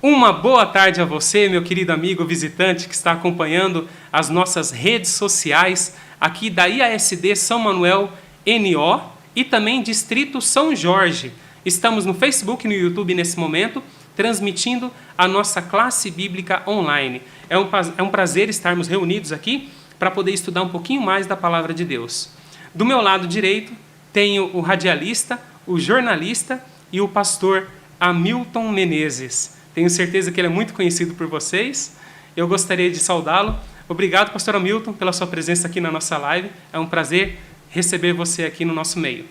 Uma boa tarde a você, meu querido amigo visitante que está acompanhando as nossas redes sociais aqui da IASD São Manuel NO e também Distrito São Jorge. Estamos no Facebook e no YouTube nesse momento, transmitindo a nossa classe bíblica online. É um prazer estarmos reunidos aqui para poder estudar um pouquinho mais da Palavra de Deus. Do meu lado direito, tenho o radialista, o jornalista e o pastor Hamilton Menezes. Tenho certeza que ele é muito conhecido por vocês. Eu gostaria de saudá-lo. Obrigado, pastor Hamilton, pela sua presença aqui na nossa live. É um prazer receber você aqui no nosso meio.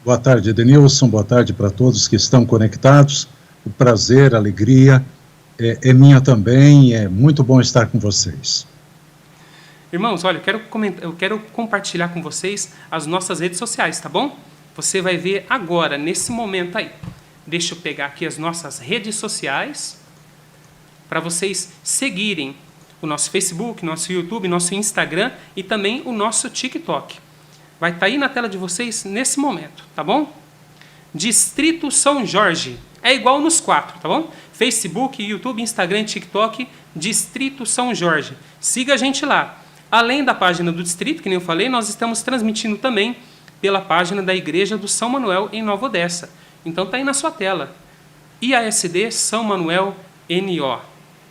Boa tarde, Edenilson. Boa tarde para todos que estão conectados. O prazer, a alegria é minha também. É muito bom estar com vocês. Irmãos, olha, eu quero compartilhar com vocês as nossas redes sociais, tá bom? Você vai ver agora, nesse momento aí. Deixa eu pegar aqui as nossas redes sociais para vocês seguirem o nosso Facebook, nosso YouTube, nosso Instagram e também o nosso TikTok. Vai estar aí na tela de vocês nesse momento, tá bom? Distrito São Jorge. É igual nos 4, tá bom? Facebook, YouTube, Instagram e TikTok, Distrito São Jorge. Siga a gente lá. Além da página do Distrito, que nem eu falei, nós estamos transmitindo também pela página da Igreja do São Manuel em Nova Odessa. Então está aí na sua tela. IASD São Manuel NO. Vai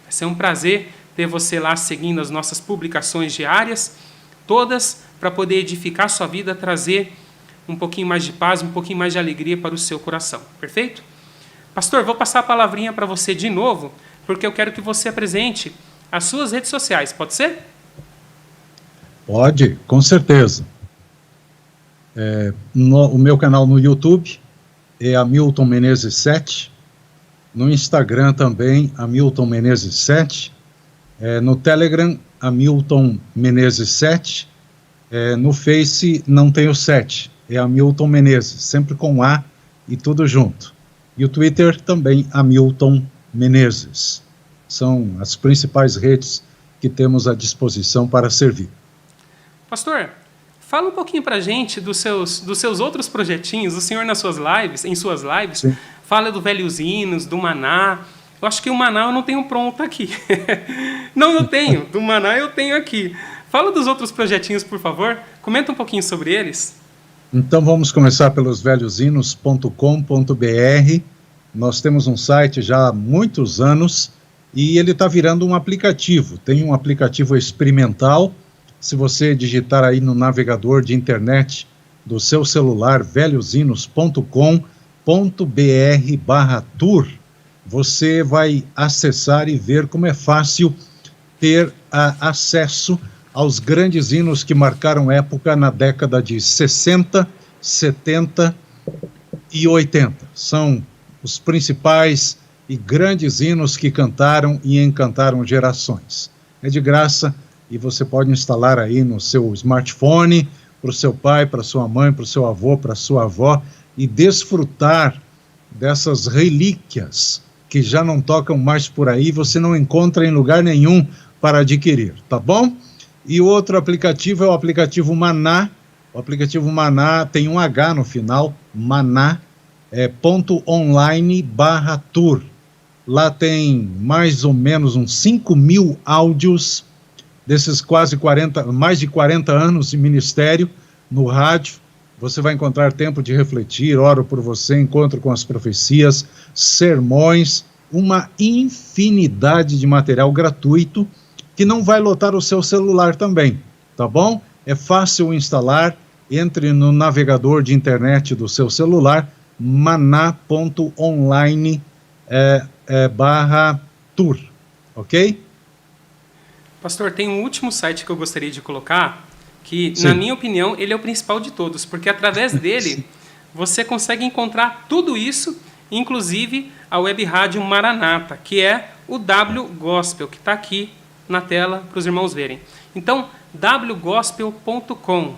ser um prazer ter você lá seguindo as nossas publicações diárias, todas para poder edificar a sua vida, trazer um pouquinho mais de paz, um pouquinho mais de alegria para o seu coração. Perfeito? Pastor, vou passar a palavrinha para você de novo, porque eu quero que você apresente as suas redes sociais. Pode ser? Pode, com certeza. O meu canal no YouTube é Hamilton Menezes 7, no Instagram também, Hamilton Menezes 7, no Telegram, Hamilton Menezes 7, no Face não tem o 7, é Hamilton Menezes, sempre com A e tudo junto. E o Twitter também, Hamilton Menezes. São as principais redes que temos à disposição para servir. Pastor, fala um pouquinho para a gente dos seus outros projetinhos. O senhor em suas lives, Sim. Fala do Velhos Hinos, do Maná. Eu acho que o Maná eu não tenho pronto aqui. Não, eu tenho. Do Maná eu tenho aqui. Fala dos outros projetinhos, por favor. Comenta um pouquinho sobre eles. Então vamos começar pelos velhoshinos.com.br. Nós temos um site já há muitos anos e ele está virando um aplicativo. Tem um aplicativo experimental. Se você digitar aí no navegador de internet do seu celular, velhoshinos.com.br/tour, você vai acessar e ver como é fácil ter acesso aos grandes hinos que marcaram época na década de 60, 70 e 80. São os principais e grandes hinos que cantaram e encantaram gerações. É de graça. E você pode instalar aí no seu smartphone, para o seu pai, para sua mãe, para o seu avô, para a sua avó, e desfrutar dessas relíquias que já não tocam mais por aí, você não encontra em lugar nenhum para adquirir, tá bom? E o outro aplicativo é o aplicativo Maná. O aplicativo Maná tem um H no final, Maná, .online/tour. Lá tem mais ou menos uns 5.000 áudios desses mais de 40 anos de ministério no rádio. Você vai encontrar tempo de refletir, oro por você, encontro com as profecias, sermões, uma infinidade de material gratuito que não vai lotar o seu celular também, tá bom? É fácil instalar, entre no navegador de internet do seu celular, maná.online/tour, ok? Pastor, tem um último site que eu gostaria de colocar, que, Sim. Na minha opinião, ele é o principal de todos, porque através dele você consegue encontrar tudo isso, inclusive a web rádio Maranata, que é o W Gospel, que está aqui na tela para os irmãos verem. Então, wgospel.com.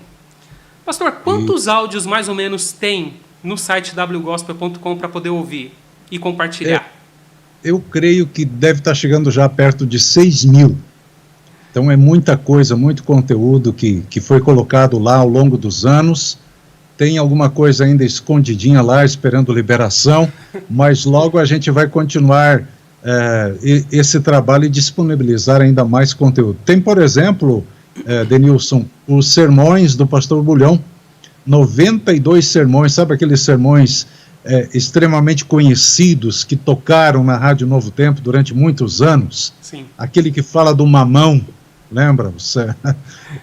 Pastor, quantos áudios mais ou menos tem no site wgospel.com para poder ouvir e compartilhar? Eu creio que deve estar chegando já perto de 6.000. Então é muita coisa, muito conteúdo que foi colocado lá ao longo dos anos tem alguma coisa ainda escondidinha lá, esperando liberação, mas logo a gente vai continuar esse trabalho e disponibilizar ainda mais conteúdo. Tem, por exemplo, Denilson, os sermões do pastor Bulhão, 92 sermões, sabe aqueles sermões extremamente conhecidos que tocaram na Rádio Novo Tempo durante muitos anos? Sim. Aquele que fala do mamão, lembra?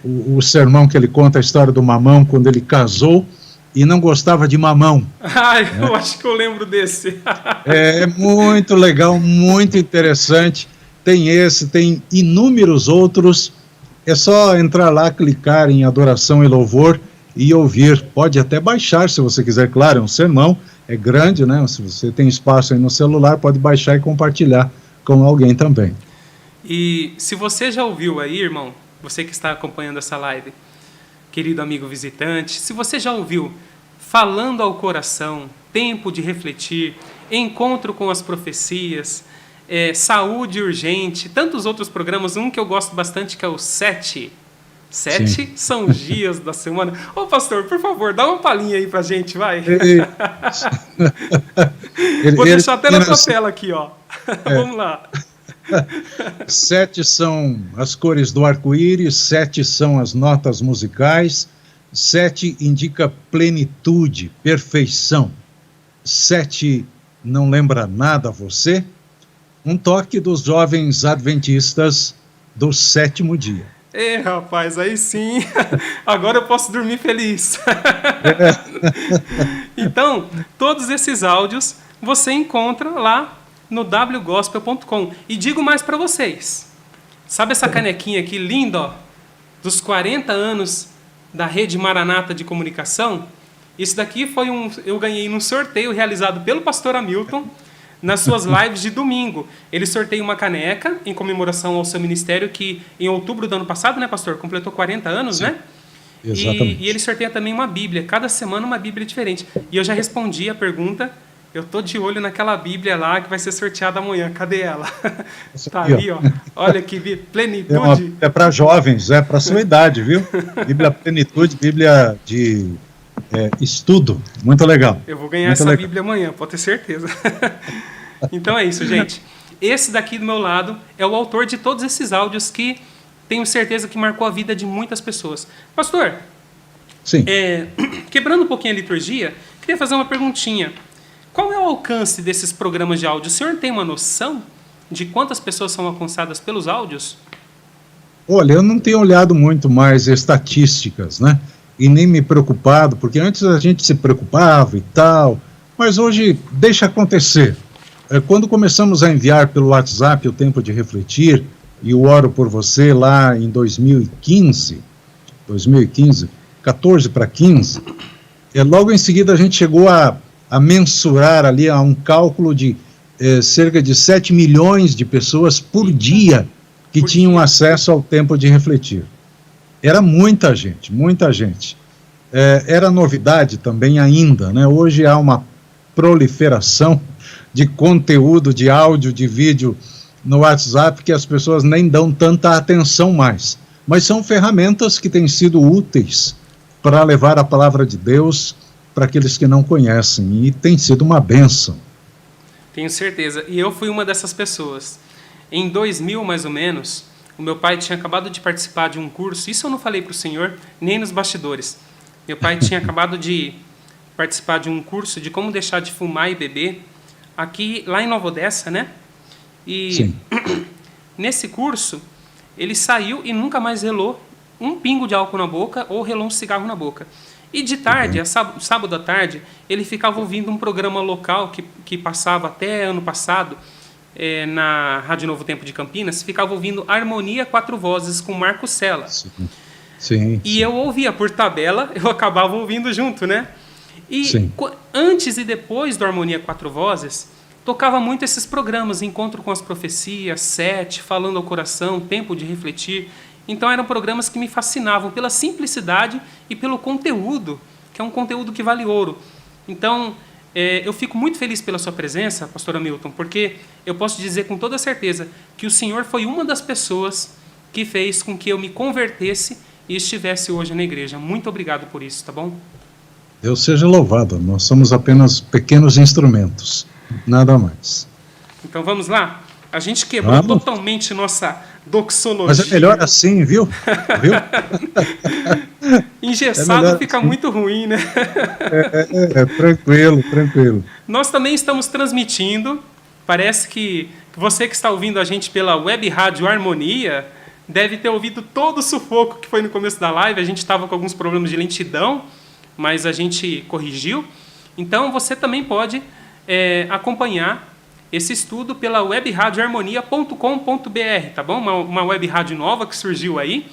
O sermão que ele conta a história do mamão quando ele casou e não gostava de mamão. Eu acho que eu lembro desse. É muito legal, muito interessante. Tem esse, tem inúmeros outros. É só entrar lá, clicar em adoração e louvor e ouvir. Pode até baixar, se você quiser, claro, é um sermão, é grande, né? Se você tem espaço aí no celular, pode baixar e compartilhar com alguém também. E se você já ouviu aí, irmão, você que está acompanhando essa live, querido amigo visitante, se você já ouviu Falando ao Coração, Tempo de Refletir, Encontro com as Profecias, Saúde Urgente, tantos outros programas, um que eu gosto bastante que é o 7. 7 são os dias da semana. Ô pastor, por favor, dá uma palhinha aí pra gente, vai. Vou deixar até na tua tela aqui, ó. Vamos lá. 7 são as cores do arco-íris, 7 são as notas musicais, 7 indica plenitude, perfeição. 7 não lembra nada a você? Um toque dos jovens adventistas do 7º dia. Rapaz, aí sim, agora eu posso dormir feliz. Então, todos esses áudios você encontra lá no wgospel.com. E digo mais para vocês. Sabe essa canequinha aqui linda, ó, dos 40 anos da Rede Maranata de Comunicação? Isso daqui eu ganhei num sorteio realizado pelo pastor Hamilton nas suas lives de domingo. Ele sorteia uma caneca em comemoração ao seu ministério que em outubro do ano passado, né, pastor, completou 40 anos, sim, né? Exatamente. E ele sorteia também uma Bíblia, cada semana uma Bíblia diferente. E eu já respondi a pergunta. Eu tô de olho naquela Bíblia lá que vai ser sorteada amanhã. Cadê ela? Tá ali, ó. Olha que plenitude. É para jovens, é para sua idade, viu? Bíblia Plenitude, Bíblia de estudo. Muito legal. Eu vou ganhar essa Bíblia amanhã, pode ter certeza. Então é isso, gente. Esse daqui do meu lado é o autor de todos esses áudios que tenho certeza que marcou a vida de muitas pessoas. Pastor, sim. Quebrando um pouquinho a liturgia, queria fazer uma perguntinha. Qual é o alcance desses programas de áudio? O senhor tem uma noção de quantas pessoas são alcançadas pelos áudios? Olha, eu não tenho olhado muito mais estatísticas, né? E nem me preocupado, porque antes a gente se preocupava e tal, mas hoje deixa acontecer. Quando começamos a enviar pelo WhatsApp o Tempo de Refletir, e eu oro por você lá em 2015, 14 para 15, logo em seguida a gente chegou a mensurar ali a um cálculo de cerca de 7 milhões de pessoas por dia que tinham acesso ao Tempo de Refletir. Era muita gente, muita gente. Era novidade também ainda, né? Hoje há uma proliferação de conteúdo, de áudio, de vídeo no WhatsApp que as pessoas nem dão tanta atenção mais. Mas são ferramentas que têm sido úteis para levar a palavra de Deus para aqueles que não conhecem, e tem sido uma bênção. Tenho certeza, e eu fui uma dessas pessoas. Em 2000, mais ou menos, o meu pai tinha acabado de participar de um curso, isso eu não falei para o senhor, nem nos bastidores. Meu pai tinha acabado de participar de um curso de como deixar de fumar e beber, aqui, lá em Nova Odessa, né? E sim. Nesse curso, ele saiu e nunca mais relou um pingo de álcool na boca ou relou um cigarro na boca. E de tarde, sábado à tarde, ele ficava ouvindo um programa local que passava até ano passado, na Rádio Novo Tempo de Campinas, ficava ouvindo Harmonia 4 Vozes com Marco Sella. Sim. E eu ouvia por tabela, eu acabava ouvindo junto, né? E antes e depois do Harmonia 4 Vozes, tocava muito esses programas, Encontro com as Profecias, 7, Falando ao Coração, Tempo de Refletir. Então eram programas que me fascinavam pela simplicidade e pelo conteúdo, que é um conteúdo que vale ouro. Então, eu fico muito feliz pela sua presença, pastor Hamilton, porque eu posso dizer com toda certeza que o senhor foi uma das pessoas que fez com que eu me convertesse e estivesse hoje na igreja. Muito obrigado por isso, tá bom? Deus seja louvado, nós somos apenas pequenos instrumentos, nada mais. Então vamos lá? A gente quebrou totalmente nossa doxologia. Mas é melhor assim, viu? Engessado fica assim. Muito ruim, né? Tranquilo. Nós também estamos transmitindo. Parece que você que está ouvindo a gente pela Web Rádio Harmonia deve ter ouvido todo o sufoco que foi no começo da live. A gente estava com alguns problemas de lentidão, mas a gente corrigiu. Então você também pode acompanhar esse estudo pela webradioharmonia.com.br, tá bom? Uma web rádio nova que surgiu aí.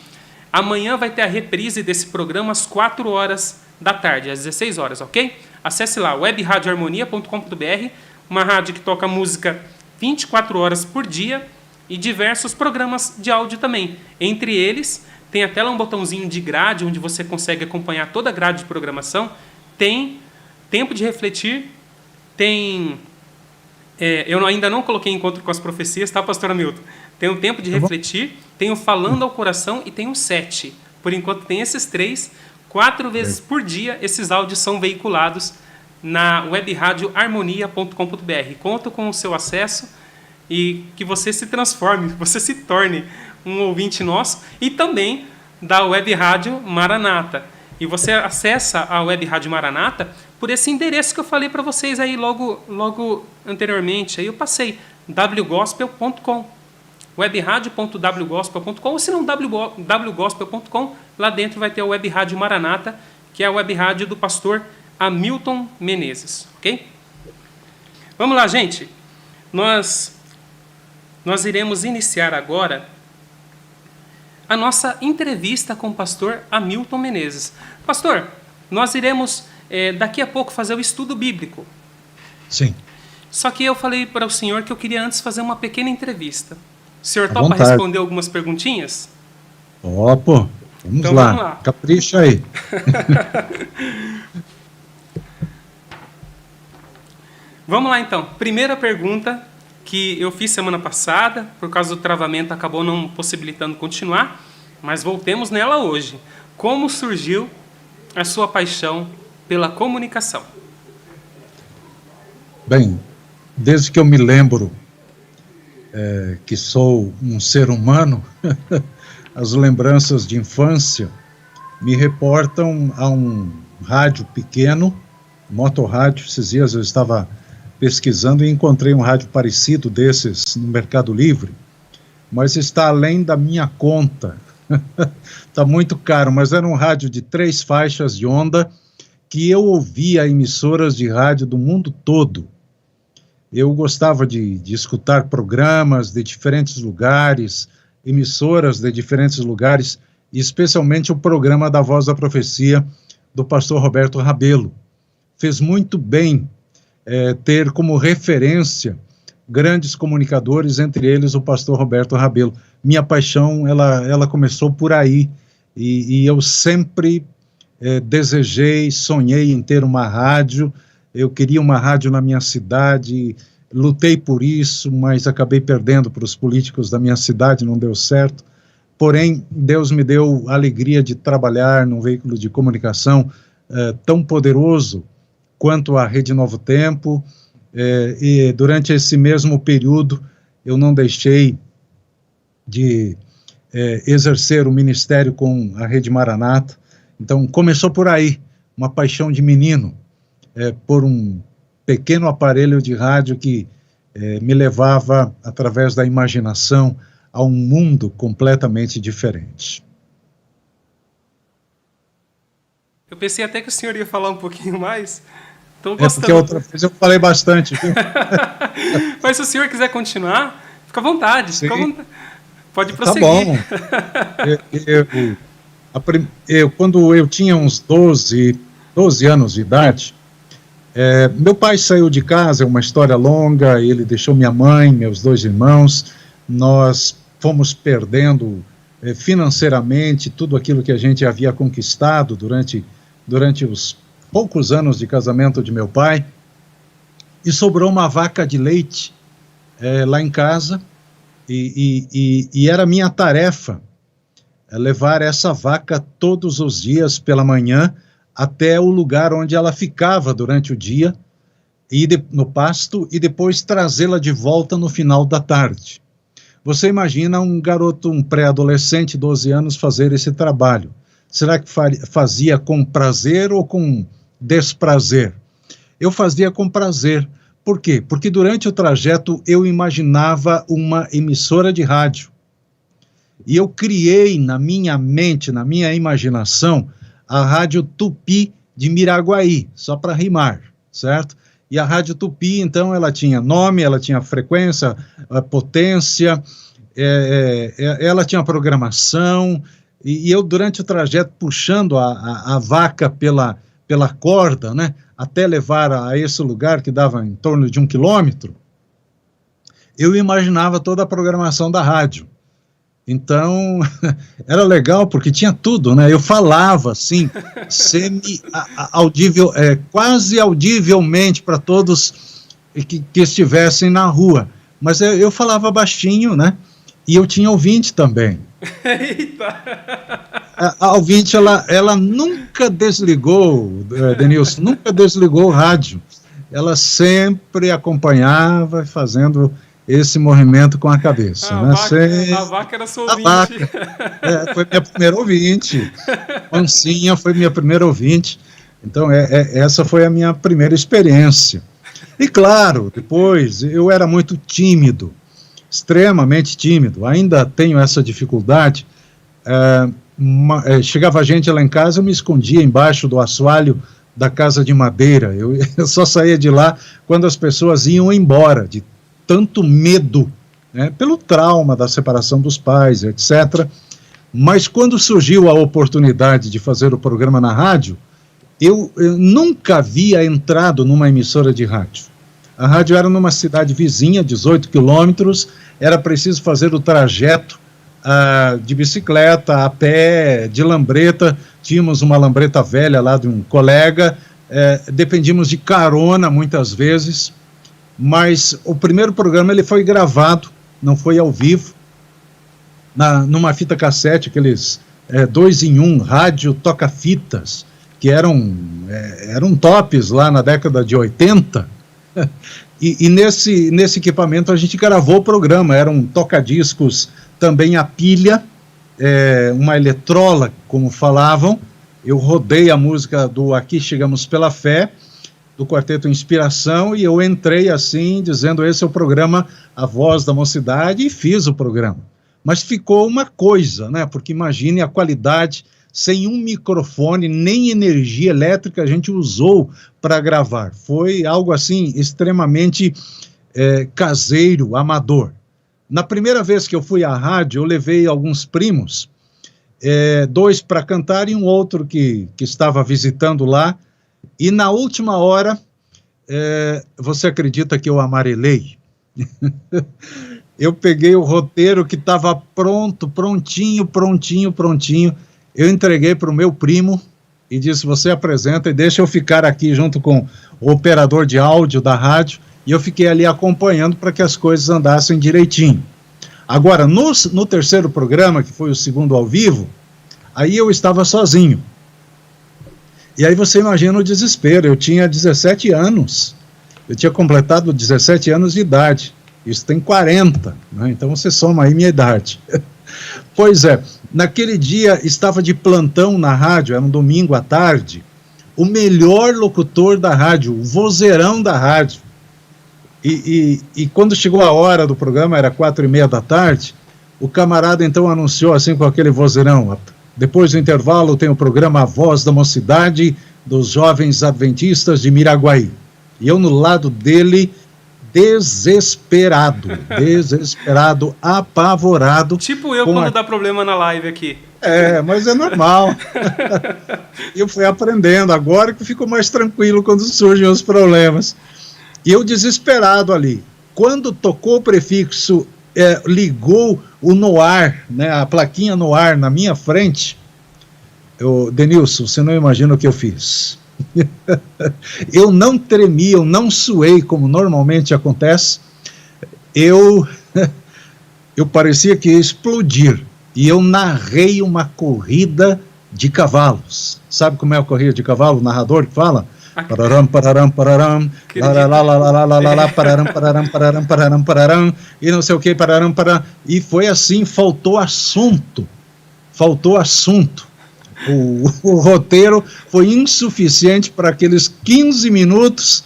Amanhã vai ter a reprise desse programa às 4 horas da tarde, às 16 horas, ok? Acesse lá, webradioharmonia.com.br, uma rádio que toca música 24 horas por dia e diversos programas de áudio também. Entre eles, tem até lá um botãozinho de grade, onde você consegue acompanhar toda a grade de programação. Tem Tempo de Refletir, tem... eu ainda não coloquei Encontro com as Profecias, tá, pastor Hamilton? Tem o Tempo de Refletir, tem o Falando ao Coração e tem o 7. Por enquanto tem esses 3. 4 vezes por dia esses áudios são veiculados na webradioharmonia.com.br. Conto com o seu acesso e que você se transforme, você se torne um ouvinte nosso e também da Web Rádio Maranata. E você acessa a Web Rádio Maranata por esse endereço que eu falei para vocês aí logo anteriormente. Aí eu passei, wgospel.com, webradio.wgospel.com, ou se não, wgospel.com. Lá dentro vai ter a Web Rádio Maranata, que é a Web Rádio do pastor Hamilton Menezes, ok? Vamos lá, gente. Nós iremos iniciar agora a nossa entrevista com o pastor Hamilton Menezes. Pastor, nós iremos daqui a pouco fazer o estudo bíblico. Sim. Só que eu falei para o senhor que eu queria antes fazer uma pequena entrevista. O senhor topa responder algumas perguntinhas? Topo. Vamos lá. Capricha aí. Vamos lá, então. Primeira pergunta que eu fiz semana passada, por causa do travamento, acabou não possibilitando continuar, mas voltemos nela hoje. Como surgiu a sua paixão pela comunicação? Bem, desde que eu me lembro que sou um ser humano, as lembranças de infância me reportam a um rádio pequeno, motorrádio. Esses dias eu estava pesquisando e encontrei um rádio parecido desses no Mercado Livre, mas está além da minha conta. Está muito caro, mas era um rádio de 3 faixas de onda que eu ouvia emissoras de rádio do mundo todo. Eu gostava de escutar programas de diferentes lugares, emissoras de diferentes lugares, e especialmente o programa da Voz da Profecia do pastor Roberto Rabelo. Fez muito bem ter como referência grandes comunicadores, entre eles o pastor Roberto Rabelo. Minha paixão, ela começou por aí, e eu sempre desejei, sonhei em ter uma rádio. Eu queria uma rádio na minha cidade, lutei por isso, mas acabei perdendo para os políticos da minha cidade, não deu certo. Porém, Deus me deu a alegria de trabalhar num veículo de comunicação tão poderoso quanto a Rede Novo Tempo, e durante esse mesmo período eu não deixei de exercer o ministério com a Rede Maranata. Então começou por aí, uma paixão de menino, por um pequeno aparelho de rádio que me levava, através da imaginação, a um mundo completamente diferente. Eu pensei até que o senhor ia falar um pouquinho mais. Porque outra vez eu falei bastante. Mas se o senhor quiser continuar, fica à vontade. Pode prosseguir. Tá bom. Quando eu tinha uns 12 anos de idade, meu pai saiu de casa, é uma história longa, ele deixou minha mãe, meus 2 irmãos, nós fomos perdendo financeiramente tudo aquilo que a gente havia conquistado durante os poucos anos de casamento de meu pai, e sobrou uma vaca de leite lá em casa, e era minha tarefa levar essa vaca todos os dias pela manhã até o lugar onde ela ficava durante o dia, no pasto, e depois trazê-la de volta no final da tarde. Você imagina um garoto, um pré-adolescente, 12 anos, fazer esse trabalho. Será que fazia com prazer ou com desprazer? Eu fazia com prazer. Por quê? Porque durante o trajeto eu imaginava uma emissora de rádio. E eu criei na minha mente, na minha imaginação, a Rádio Tupi de Miraguaí, só para rimar, certo? E a Rádio Tupi, então, ela tinha nome, ela tinha frequência, potência, ela tinha programação, e eu, durante o trajeto, puxando a vaca pela corda, né, até levar a esse lugar que dava em torno de 1 quilômetro, eu imaginava toda a programação da rádio. Então, era legal porque tinha tudo, né? Eu falava assim, audível, quase audivelmente para todos que estivessem na rua. Mas eu falava baixinho, né? E eu tinha ouvinte também. Eita! A ouvinte, ela nunca desligou, Denilson, nunca desligou o rádio. Ela sempre acompanhava, fazendo esse movimento com a cabeça. A vaca era sua ouvinte. Foi minha primeira ouvinte. Oncinha foi minha primeira ouvinte. Então, essa foi a minha primeira experiência. E, claro, depois, eu era muito tímido, extremamente tímido. Ainda tenho essa dificuldade. Chegava gente lá em casa, eu me escondia embaixo do assoalho da casa de madeira. Eu só saía de lá quando as pessoas iam embora, de tanto medo, né, pelo trauma da separação dos pais, etc. Mas quando surgiu a oportunidade de fazer o programa na rádio, eu nunca havia entrado numa emissora de rádio. A rádio era numa cidade vizinha, 18 quilômetros, era preciso fazer o trajeto de bicicleta, a pé, de lambreta. Tínhamos uma lambreta velha lá de um colega, dependíamos de carona muitas vezes. Mas o primeiro programa ele foi gravado, não foi ao vivo, numa fita cassete, aqueles 2 em 1, rádio toca-fitas, que eram tops lá na década de 80, e nesse equipamento a gente gravou o programa, eram toca-discos também a pilha, uma eletrola, como falavam. Eu rodei a música do Aqui Chegamos Pela Fé, do Quarteto Inspiração, e eu entrei assim, dizendo, esse é o programa A Voz da Mocidade, e fiz o programa. Mas ficou uma coisa, né? Porque imagine a qualidade, sem um microfone, nem energia elétrica a gente usou para gravar. Foi algo assim, extremamente caseiro, amador. Na primeira vez que eu fui à rádio, eu levei alguns primos, 2 para cantar e um outro que estava visitando lá. E na última hora, você acredita que eu amarelei? Eu peguei o roteiro que estava prontinho, eu entreguei para o meu primo e disse, você apresenta e deixa eu ficar aqui junto com o operador de áudio da rádio, e eu fiquei ali acompanhando para que as coisas andassem direitinho. Agora, no terceiro programa, que foi o segundo ao vivo, aí eu estava sozinho. E aí você imagina o desespero. Eu tinha 17 anos, eu tinha completado 17 anos de idade, isso tem 40, né? Então você soma aí minha idade. Pois é, naquele dia estava de plantão na rádio, era um domingo à tarde, o melhor locutor da rádio, o vozeirão da rádio, e quando chegou a hora do programa, era 4:30 da tarde, o camarada então anunciou assim com aquele vozeirão, depois do intervalo tem o programa A Voz da Mocidade dos Jovens Adventistas de Miraguaí. E eu no lado dele, desesperado, apavorado. Tipo eu quando dá problema na live aqui. Mas é normal. Eu fui aprendendo, agora que fico mais tranquilo quando surgem os problemas. E eu desesperado ali. Quando tocou o prefixo, ligou o no ar, né, a plaquinha no ar na minha frente, Denilson, você não imagina o que eu fiz. Eu não tremi, eu não suei como normalmente acontece, eu parecia que ia explodir, e eu narrei uma corrida de cavalos. Sabe como é a corrida de cavalo? O narrador que fala? Pararam, pararam, pararam, lá, pararam, pararam, pararam, pararam, pararam, e não sei o que, pararam, pararam. E foi assim, faltou assunto. O roteiro foi insuficiente para aqueles 15 minutos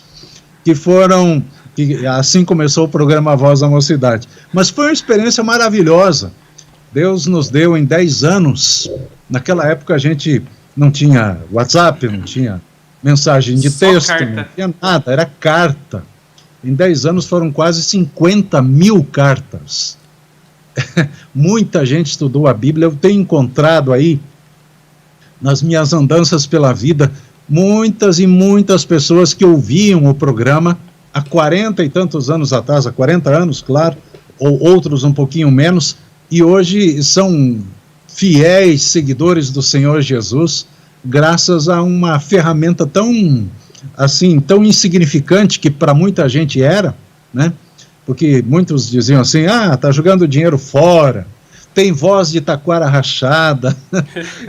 que foram, que assim começou o programa Voz da Mocidade. Mas foi uma experiência maravilhosa. Deus nos deu em 10 anos. Naquela época a gente não tinha WhatsApp, não tinha mensagem de texto, não tinha nada, era carta. Em 10 anos foram quase 50 mil cartas. Muita gente estudou a Bíblia. Eu tenho encontrado aí, nas minhas andanças pela vida, muitas e muitas pessoas que ouviam o programa há 40 e tantos anos atrás, há 40 anos, claro, ou outros um pouquinho menos, e hoje são fiéis seguidores do Senhor Jesus, graças a uma ferramenta tão, assim, tão insignificante que para muita gente era, né? Porque muitos diziam assim, tá jogando dinheiro fora, tem voz de taquara rachada,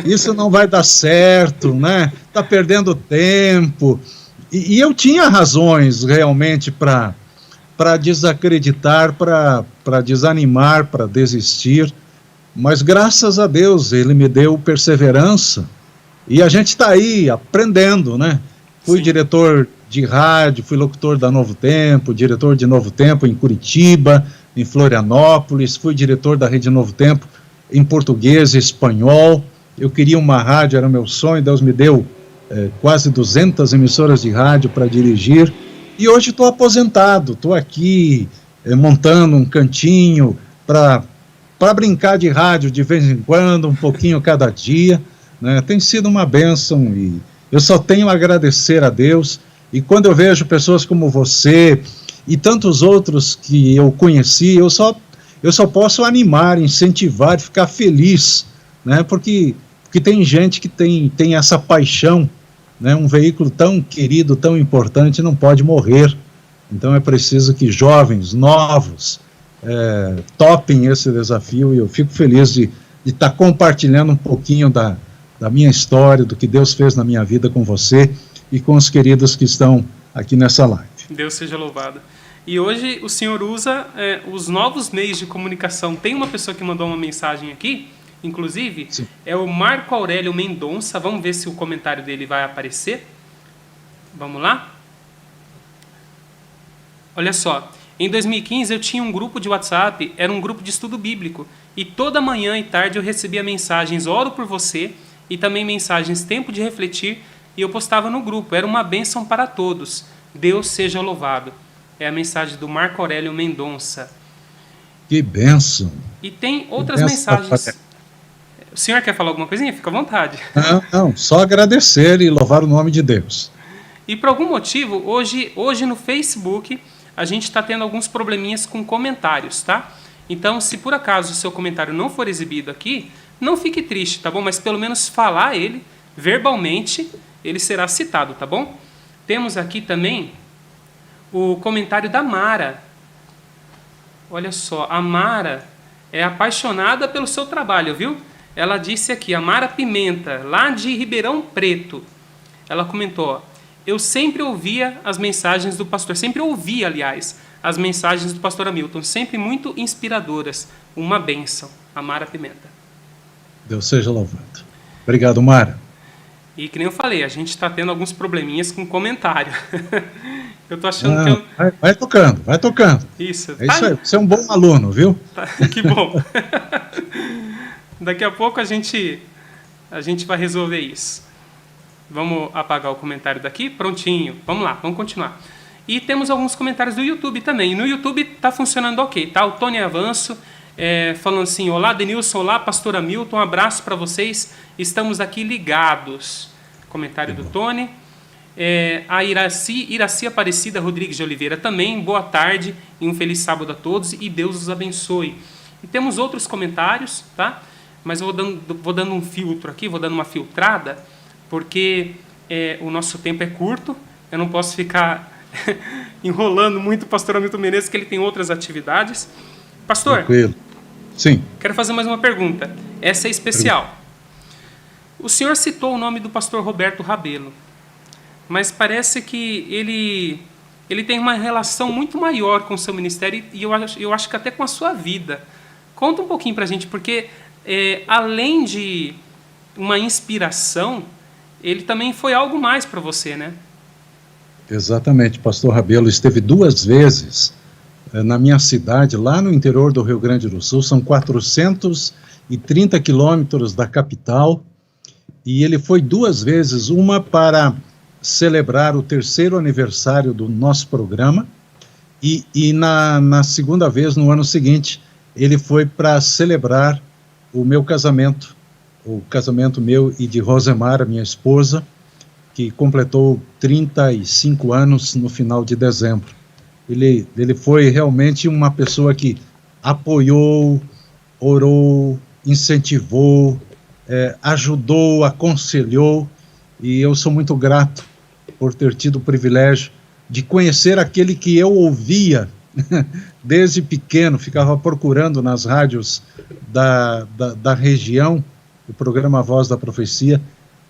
isso não vai dar certo, né? Tá perdendo tempo. E eu tinha razões realmente para desacreditar, para desanimar, para desistir, mas graças a Deus ele me deu perseverança e a gente está aí aprendendo, né? Fui diretor de rádio, fui locutor da Novo Tempo, diretor de Novo Tempo em Curitiba, em Florianópolis, fui diretor da Rede Novo Tempo em português e espanhol. Eu queria uma rádio, era o meu sonho, Deus me deu quase 200 emissoras de rádio para dirigir, e hoje estou aposentado, estou aqui montando um cantinho para brincar de rádio de vez em quando, um pouquinho cada dia, né? Tem sido uma bênção e eu só tenho a agradecer a Deus. E quando eu vejo pessoas como você e tantos outros que eu conheci, eu só posso animar, incentivar, ficar feliz, né? Porque tem gente que tem essa paixão, né? Um veículo tão querido, tão importante, não pode morrer. Então é preciso que jovens, novos, topem esse desafio, e eu fico feliz de estar compartilhando um pouquinho da minha história, do que Deus fez na minha vida com você e com os queridos que estão aqui nessa live. Deus seja louvado. E hoje o senhor usa os novos meios de comunicação. Tem uma pessoa que mandou uma mensagem aqui, inclusive, sim, é o Marco Aurélio Mendonça. Vamos ver se o comentário dele vai aparecer. Vamos lá? Olha só, em 2015 eu tinha um grupo de WhatsApp, era um grupo de estudo bíblico, e toda manhã e tarde eu recebia mensagens, oro por você, e também mensagens, tempo de refletir, e eu postava no grupo. Era uma bênção para todos. Deus seja louvado. É a mensagem do Marco Aurélio Mendonça. Que bênção. E tem outras mensagens. O senhor quer falar alguma coisinha? Fica à vontade. Não, só agradecer e louvar o nome de Deus. E por algum motivo, hoje no Facebook, a gente está tendo alguns probleminhas com comentários, tá? Então, se por acaso o seu comentário não for exibido aqui, não fique triste, tá bom? Mas pelo menos falar ele, verbalmente, ele será citado, tá bom? Temos aqui também o comentário da Mara. Olha só, a Mara é apaixonada pelo seu trabalho, viu? Ela disse aqui, a Mara Pimenta, lá de Ribeirão Preto. Ela comentou, ó, eu sempre ouvia as mensagens do pastor, sempre ouvi, aliás, as mensagens do pastor Hamilton, sempre muito inspiradoras. Uma bênção, a Mara Pimenta. Deus seja louvado. Obrigado, Mara. E que nem eu falei, a gente está tendo alguns probleminhas com comentário. Eu tô achando que eu... Vai tocando. Isso. É isso aí, você é um bom aluno, viu? Tá, que bom. Daqui a pouco a gente vai resolver isso. Vamos apagar o comentário daqui? Prontinho. Vamos lá, vamos continuar. E temos alguns comentários do YouTube também. No YouTube está funcionando ok, tá? O Tony Avanço falando assim, olá Denilson, olá pastor Hamilton, um abraço para vocês, estamos aqui ligados. Comentário do Tony. A Iraci Aparecida Rodrigues de Oliveira também, boa tarde e um feliz sábado a todos e Deus os abençoe. E temos outros comentários, tá? Mas eu vou dando um filtro aqui, vou dando uma filtrada, porque o nosso tempo é curto, eu não posso ficar enrolando muito o pastor Hamilton Menezes, que ele tem outras atividades. Pastor, tranquilo. Sim. Quero fazer mais uma pergunta. Essa é especial. O senhor citou o nome do pastor Roberto Rabelo, mas parece que ele tem uma relação muito maior com o seu ministério e eu acho que até com a sua vida. Conta um pouquinho para a gente, porque além de uma inspiração, ele também foi algo mais para você, né? Exatamente, pastor Rabelo esteve 2 vezes na minha cidade, lá no interior do Rio Grande do Sul, são 430 quilômetros da capital, e ele foi 2 vezes, uma para celebrar o 3º aniversário do nosso programa, e na segunda vez, no ano seguinte, ele foi para celebrar o meu casamento, o casamento meu e de Rosemar, minha esposa, que completou 35 anos no final de dezembro. Ele foi realmente uma pessoa que apoiou, orou, incentivou, ajudou, aconselhou, e eu sou muito grato por ter tido o privilégio de conhecer aquele que eu ouvia desde pequeno, ficava procurando nas rádios da região, o programa Voz da Profecia,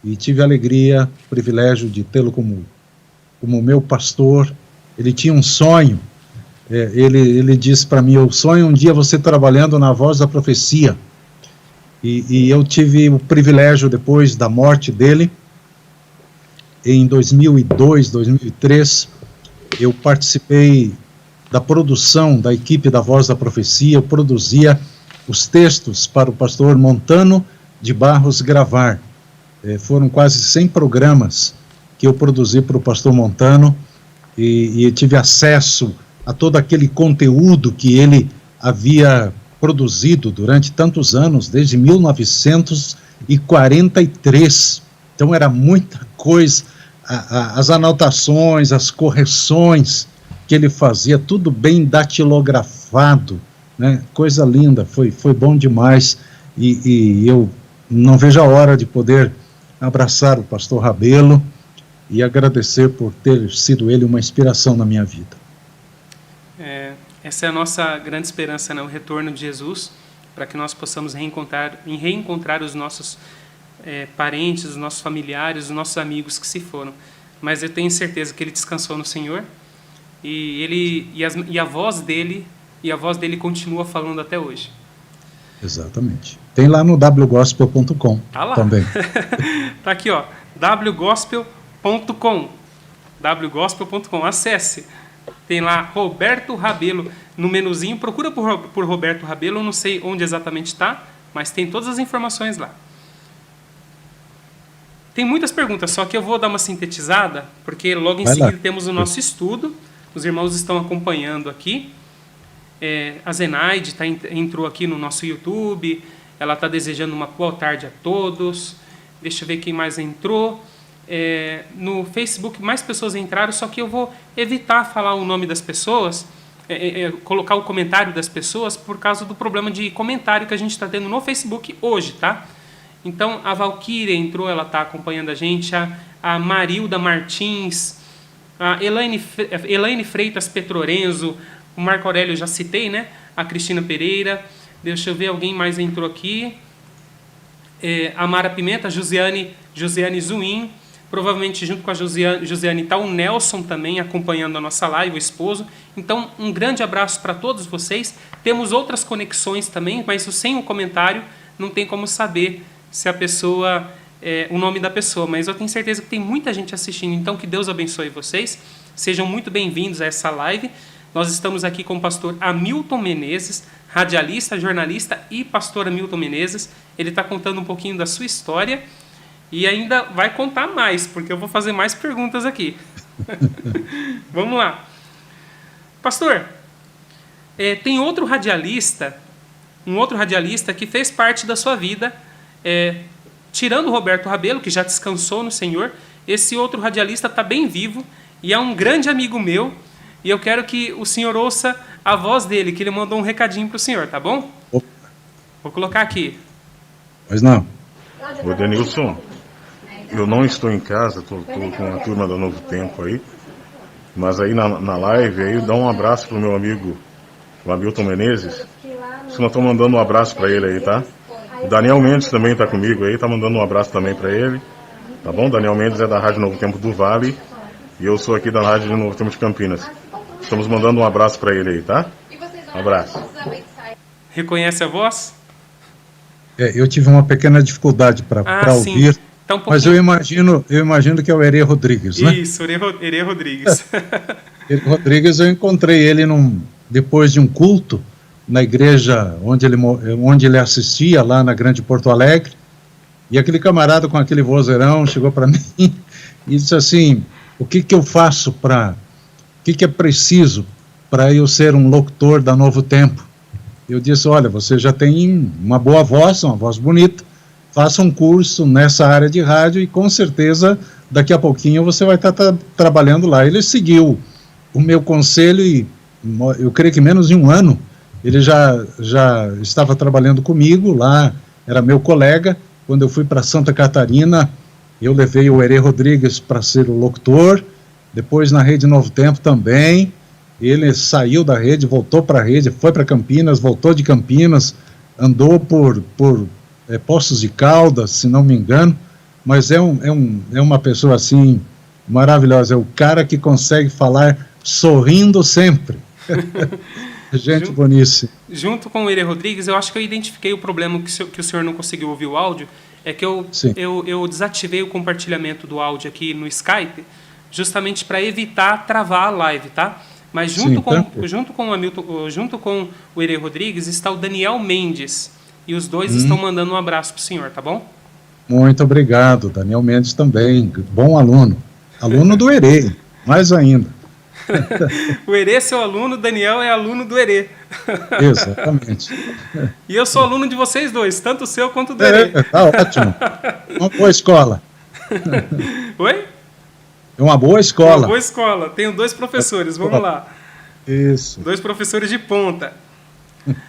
e tive a alegria, o privilégio de tê-lo como meu pastor. Ele tinha um sonho, ele disse para mim: eu sonho um dia você trabalhando na Voz da Profecia, e eu tive o privilégio, depois da morte dele, em 2002, 2003, eu participei da produção da equipe da Voz da Profecia. Eu produzia os textos para o pastor Montano de Barros gravar. Foram quase 100 programas que eu produzi para o pastor Montano, e tive acesso a todo aquele conteúdo que ele havia produzido durante tantos anos, desde 1943. Então era muita coisa, as anotações, as correções que ele fazia, tudo bem datilografado, né? Coisa linda, foi bom demais, e eu não vejo a hora de poder abraçar o pastor Rabelo e agradecer por ter sido ele uma inspiração na minha vida. Essa é a nossa grande esperança, né? O retorno de Jesus, para que nós possamos reencontrar os nossos parentes, os nossos familiares, os nossos amigos que se foram. Mas eu tenho certeza que ele descansou no Senhor, e a voz dele continua falando até hoje. Exatamente. Tem lá no wgospel.com. Tá lá. Também. Tá aqui, ó, wgospel.com. wgospel.com. Acesse. Tem lá Roberto Rabelo no menuzinho. Procura por Roberto Rabelo. Eu não sei onde exatamente está, mas tem todas as informações lá. Tem muitas perguntas, só que eu vou dar uma sintetizada, porque logo em seguida temos o nosso estudo. Os irmãos estão acompanhando aqui. A Zenaide entrou aqui no nosso YouTube. Ela está desejando uma boa tarde a todos. Deixa eu ver quem mais entrou. No Facebook mais pessoas entraram, só que eu vou evitar falar o nome das pessoas, colocar o comentário das pessoas, por causa do problema de comentário que a gente está tendo no Facebook hoje, tá? Então, a Valquíria entrou, ela está acompanhando a gente, a Marilda Martins, a Elaine Freitas Petrorenzo, o Marco Aurélio eu já citei, né? A Cristina Pereira, deixa eu ver, alguém mais entrou aqui, a Mara Pimenta, Josiane Zuin, provavelmente junto com a Josiane está o Nelson também acompanhando a nossa live, o esposo. Então, um grande abraço para todos vocês. Temos outras conexões também, mas sem o comentário não tem como saber se a pessoa, o nome da pessoa, mas eu tenho certeza que tem muita gente assistindo, então que Deus abençoe vocês, sejam muito bem-vindos a essa live. Nós estamos aqui com o pastor Hamilton Menezes, radialista, jornalista e pastor Hamilton Menezes. Ele está contando um pouquinho da sua história e ainda vai contar mais, porque eu vou fazer mais perguntas aqui. Vamos lá. Pastor, tem um outro radialista que fez parte da sua vida, tirando o Roberto Rabelo, que já descansou no Senhor. Esse outro radialista está bem vivo e é um grande amigo meu, e eu quero que o senhor ouça a voz dele, que ele mandou um recadinho para o senhor, tá bom? Opa. Vou colocar aqui. Pois não. Ô Denilson, eu não estou em casa, estou com a turma da Novo Tempo aí, mas aí na live, aí dá um abraço pro meu amigo, o Hamilton Menezes. Nós estamos mandando um abraço para ele aí, tá? O Daniel Mendes também está comigo aí, tá mandando um abraço também para ele. Tá bom? Daniel Mendes é da Rádio Novo Tempo do Vale e eu sou aqui da Rádio Novo Tempo de Campinas. Estamos mandando um abraço para ele aí, tá? Abraço. Reconhece a voz? Eu tive uma pequena dificuldade para ouvir, tá um mas eu imagino que é o Herê Rodrigues, né? Isso, Herê Rodrigues. Herê Rodrigues, eu encontrei ele depois de um culto na igreja onde ele assistia, lá na Grande Porto Alegre, e aquele camarada com aquele vozeirão chegou para mim e disse assim, o que eu faço o que é preciso para eu ser um locutor da Novo Tempo? Eu disse, olha, você já tem uma boa voz, uma voz bonita, faça um curso nessa área de rádio e com certeza daqui a pouquinho você vai estar trabalhando lá. Ele seguiu o meu conselho e eu creio que menos de um ano ele já estava trabalhando comigo lá, era meu colega. Quando eu fui para Santa Catarina, eu levei o Herê Rodrigues para ser o locutor, depois na Rede Novo Tempo também. Ele saiu da rede, voltou para a rede, foi para Campinas, voltou de Campinas, andou por Poços de Caldas, se não me engano, mas é uma pessoa assim maravilhosa, é o cara que consegue falar sorrindo sempre. Gente boníssima. Junto com o Herê Rodrigues, eu acho que eu identifiquei o problema que o senhor não conseguiu ouvir o áudio, é que eu desativei o compartilhamento do áudio aqui no Skype, justamente para evitar travar a live, tá? Mas junto com o Herê Rodrigues está o Daniel Mendes, e os dois estão mandando um abraço para o senhor, tá bom? Muito obrigado, Daniel Mendes também, bom aluno. Aluno do Herê, mais ainda. O Herê é seu aluno, o Daniel é aluno do Herê. Exatamente. E eu sou aluno de vocês dois, tanto o seu quanto o do Herê. Tá ótimo. Uma boa escola. Oi? É uma boa escola. Uma boa escola. Tenho 2 professores, vamos lá. Isso. 2 professores de ponta.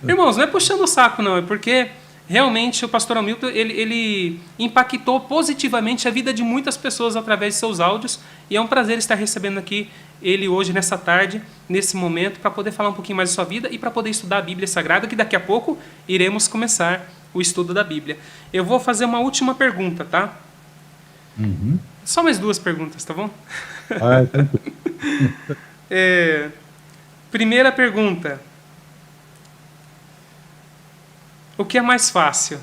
Irmãos, não é puxando o saco, não, é porque realmente o pastor Hamilton, ele impactou positivamente a vida de muitas pessoas através de seus áudios, e é um prazer estar recebendo aqui ele hoje, nessa tarde, nesse momento, para poder falar um pouquinho mais da sua vida e para poder estudar a Bíblia Sagrada, que daqui a pouco iremos começar o estudo da Bíblia. Eu vou fazer uma última pergunta, tá? Só mais 2 perguntas, tá bom? Primeira pergunta. O que é mais fácil?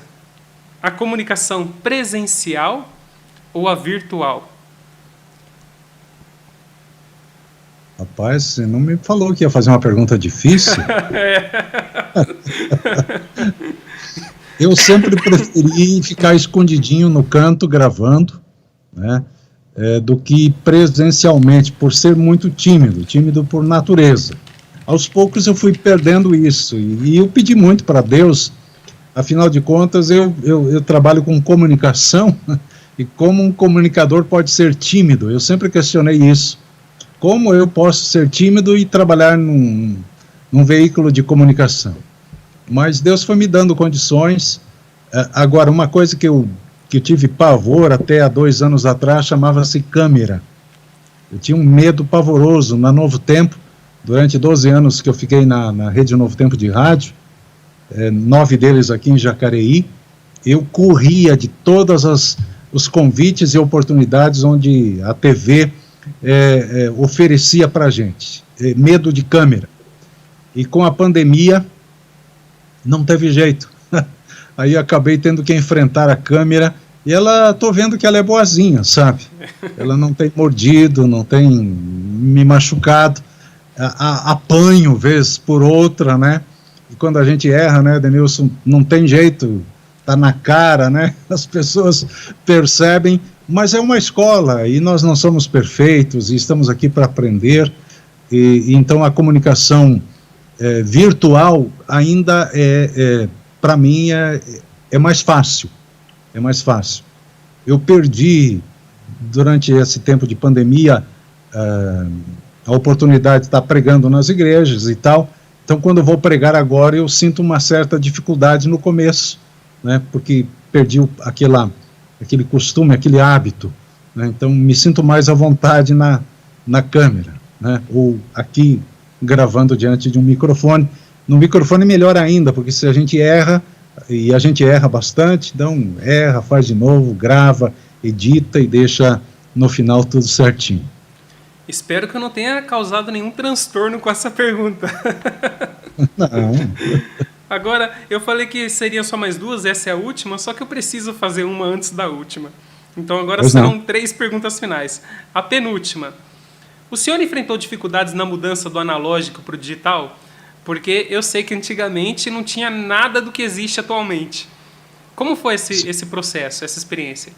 A comunicação presencial ou a virtual? Rapaz, você não me falou que ia fazer uma pergunta difícil? Eu sempre preferi ficar escondidinho no canto gravando, né, do que presencialmente, por ser muito tímido por natureza. Aos poucos eu fui perdendo isso e eu pedi muito para Deus. Afinal de contas, eu trabalho com comunicação e como um comunicador pode ser tímido? Eu sempre questionei isso. Como eu posso ser tímido e trabalhar num veículo de comunicação? Mas Deus foi me dando condições. Agora, uma coisa que eu tive pavor até há 2 anos atrás, chamava-se câmera. Eu tinha um medo pavoroso na Novo Tempo, durante 12 anos que eu fiquei na Rede Novo Tempo de rádio, 9 deles aqui em Jacareí, eu corria de todos os convites e oportunidades onde a TV oferecia para a gente, medo de câmera. E com a pandemia, não teve jeito. Aí acabei tendo que enfrentar a câmera, e estou vendo que ela é boazinha, sabe? Ela não tem mordido, não tem me machucado, apanho vez por outra, né? E quando a gente erra, né, Denilson, não tem jeito, tá na cara, né? As pessoas percebem, mas é uma escola e nós não somos perfeitos e estamos aqui para aprender. E então a comunicação virtual ainda para mim é mais fácil. É mais fácil. Eu perdi durante esse tempo de pandemia a oportunidade de estar pregando nas igrejas e tal. Então, quando eu vou pregar agora, eu sinto uma certa dificuldade no começo, né, porque perdi aquele costume, aquele hábito, né, então me sinto mais à vontade na câmera, né, ou aqui gravando diante de um microfone. No microfone melhor ainda, porque se a gente erra, e a gente erra bastante, então erra, faz de novo, grava, edita e deixa no final tudo certinho. Espero que eu não tenha causado nenhum transtorno com essa pergunta. Não. Agora, eu falei que seriam só mais duas, essa é a última, só que eu preciso fazer uma antes da última. Então agora serão 3 perguntas finais. A penúltima. O senhor enfrentou dificuldades na mudança do analógico para o digital? Porque eu sei que antigamente não tinha nada do que existe atualmente. Como foi esse processo, essa experiência?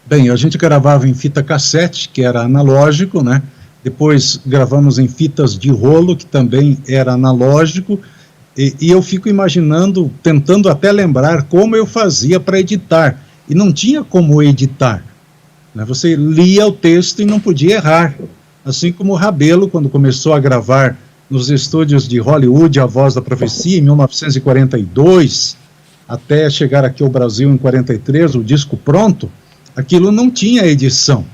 Bem, a gente gravava em fita cassete, que era analógico, né? Depois gravamos em fitas de rolo, que também era analógico, e eu fico imaginando, tentando até lembrar como eu fazia para editar, e não tinha como editar, né? Você lia o texto e não podia errar, assim como o Rabelo, quando começou a gravar nos estúdios de Hollywood, A Voz da Profecia, em 1942, até chegar aqui ao Brasil em 43, o disco pronto, aquilo não tinha edição.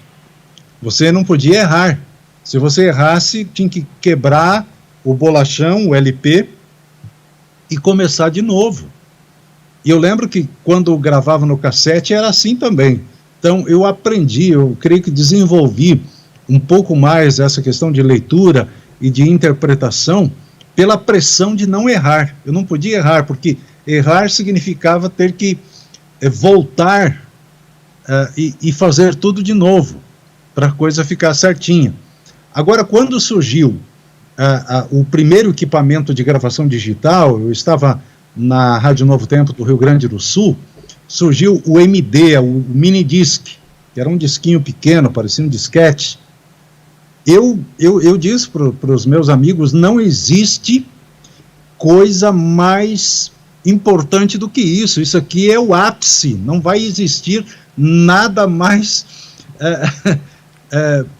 Você não podia errar. Se você errasse, tinha que quebrar o bolachão, o LP, e começar de novo. E eu lembro que quando gravava no cassete era assim também. Então eu aprendi, eu creio que desenvolvi um pouco mais essa questão de leitura e de interpretação pela pressão de não errar. Eu não podia errar, porque errar significava ter que voltar e fazer tudo de novo, para a coisa ficar certinha. Agora, quando surgiu o primeiro equipamento de gravação digital, eu estava na Rádio Novo Tempo do Rio Grande do Sul, surgiu o MD, o mini disc, que era um disquinho pequeno, parecia um disquete. Eu disse para os meus amigos, não existe coisa mais importante do que isso. Isso aqui é o ápice, não vai existir nada mais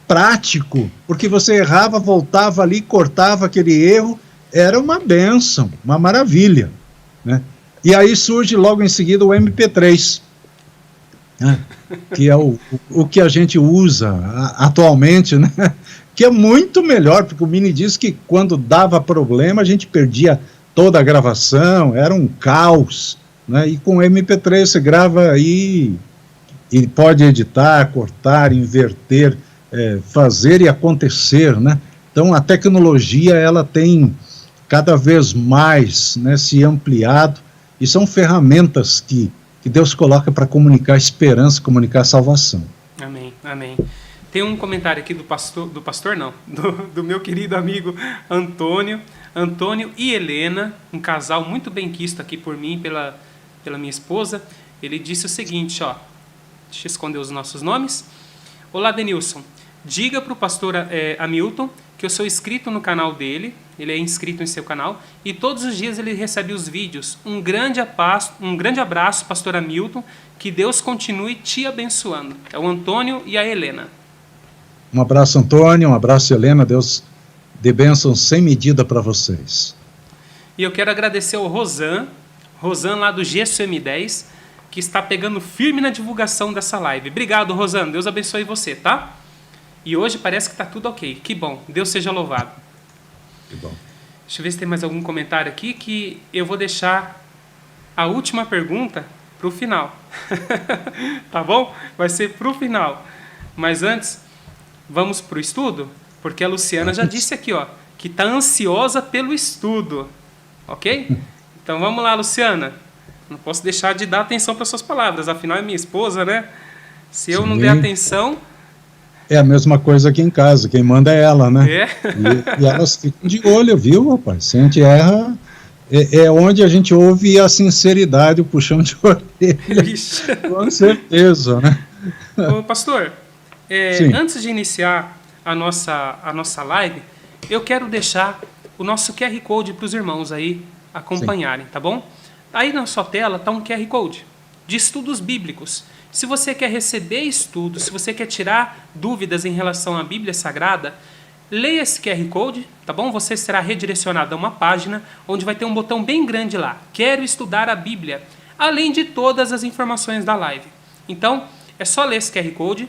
prático, porque você errava, voltava ali, cortava aquele erro, era uma bênção, uma maravilha, né? E aí surge logo em seguida o MP3, né? Que é o que a gente usa atualmente, né? Que é muito melhor, porque o mini disc, quando dava problema, a gente perdia toda a gravação, era um caos, né? E com o MP3 você grava aí e pode editar, cortar, inverter, fazer e acontecer, né? Então a tecnologia ela tem cada vez mais, né, se ampliado, e são ferramentas que Deus coloca para comunicar esperança, comunicar salvação. Amém, amém. Tem um comentário aqui do meu querido amigo Antônio e Helena, um casal muito bem quisto aqui por mim, pela minha esposa. Ele disse o seguinte, ó, deixa eu esconder os nossos nomes. Olá, Denilson, diga para o pastor Hamilton que eu sou inscrito no canal dele, ele é inscrito em seu canal, e todos os dias ele recebe os vídeos. Um grande abraço, pastor Hamilton, que Deus continue te abençoando. É o Antônio e a Helena. Um abraço, Antônio, um abraço, Helena, Deus dê bênção sem medida para vocês. E eu quero agradecer ao Rosan lá do GSM10, que está pegando firme na divulgação dessa live. Obrigado, Rosan, Deus abençoe você, tá? E hoje parece que está tudo ok, que bom, Deus seja louvado. Que bom. Deixa eu ver se tem mais algum comentário aqui, que eu vou deixar a última pergunta para o final. Tá bom? Vai ser para o final. Mas antes, vamos para o estudo? Porque a Luciana já disse aqui, ó, que está ansiosa pelo estudo. Ok? Então vamos lá, Luciana. Não posso deixar de dar atenção para suas palavras, afinal é minha esposa, né? Se eu não der atenção... É a mesma coisa aqui em casa, quem manda é ela, né? É? E elas ficam de olho, viu, rapaz? Se a gente erra, é onde a gente ouve a sinceridade, o puxão de orelha. Ixi. Com certeza, né? Ô, pastor, antes de iniciar a nossa live, eu quero deixar o nosso QR Code para os irmãos aí acompanharem, tá bom? Aí na sua tela está um QR Code de estudos bíblicos. Se você quer receber estudos, se você quer tirar dúvidas em relação à Bíblia Sagrada, leia esse QR Code, tá bom? Você será redirecionado a uma página onde vai ter um botão bem grande lá, Quero estudar a Bíblia, além de todas as informações da live. Então, é só ler esse QR Code,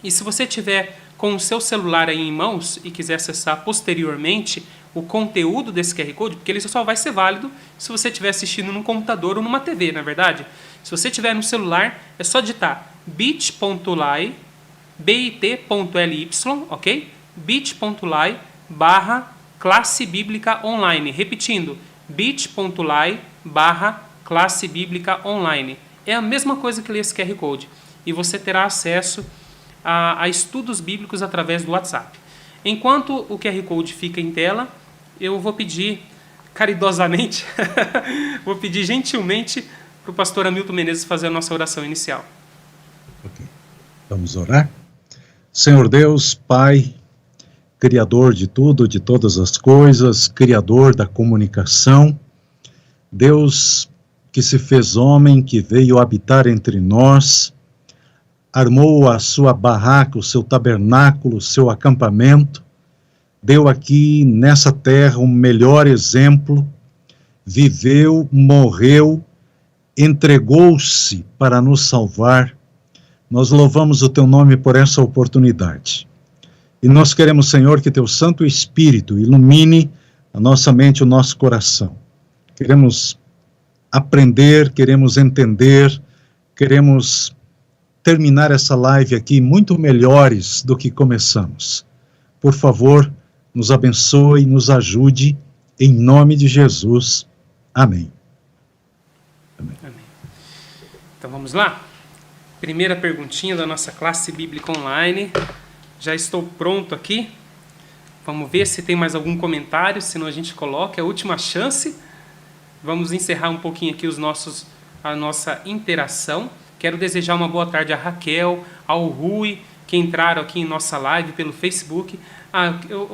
e se você tiver com o seu celular aí em mãos e quiser acessar posteriormente o conteúdo desse QR Code, porque ele só vai ser válido se você estiver assistindo num computador ou numa TV, na verdade. Se você tiver no celular, é só digitar bit.ly, bit.ly, ok? bit.ly / classe bíblica online. Repetindo, bit.ly / classe bíblica online. É a mesma coisa que ler esse QR Code. E você terá acesso a estudos bíblicos através do WhatsApp. Enquanto o QR Code fica em tela, eu vou pedir caridosamente, vou pedir gentilmente para o pastor Hamilton Menezes fazer a nossa oração inicial. Ok. Vamos orar? Senhor Deus, Pai, Criador de tudo, de todas as coisas, Criador da comunicação, Deus que se fez homem, que veio habitar entre nós, armou a sua barraca, o seu tabernáculo, o seu acampamento, deu aqui nessa terra um melhor exemplo, viveu, morreu, entregou-se para nos salvar. Nós louvamos o teu nome por essa oportunidade. E nós queremos, Senhor, que teu Santo Espírito ilumine a nossa mente, o nosso coração. Queremos aprender, queremos entender, queremos terminar essa live aqui muito melhores do que começamos. Por favor, nos abençoe, nos ajude, em nome de Jesus. Amém. Amém. Então vamos lá? Primeira perguntinha da nossa classe bíblica online. Já estou pronto aqui. Vamos ver se tem mais algum comentário, senão a gente coloca, é a última chance. Vamos encerrar um pouquinho aqui a nossa interação. Quero desejar uma boa tarde a Raquel, ao Rui, que entraram aqui em nossa live pelo Facebook.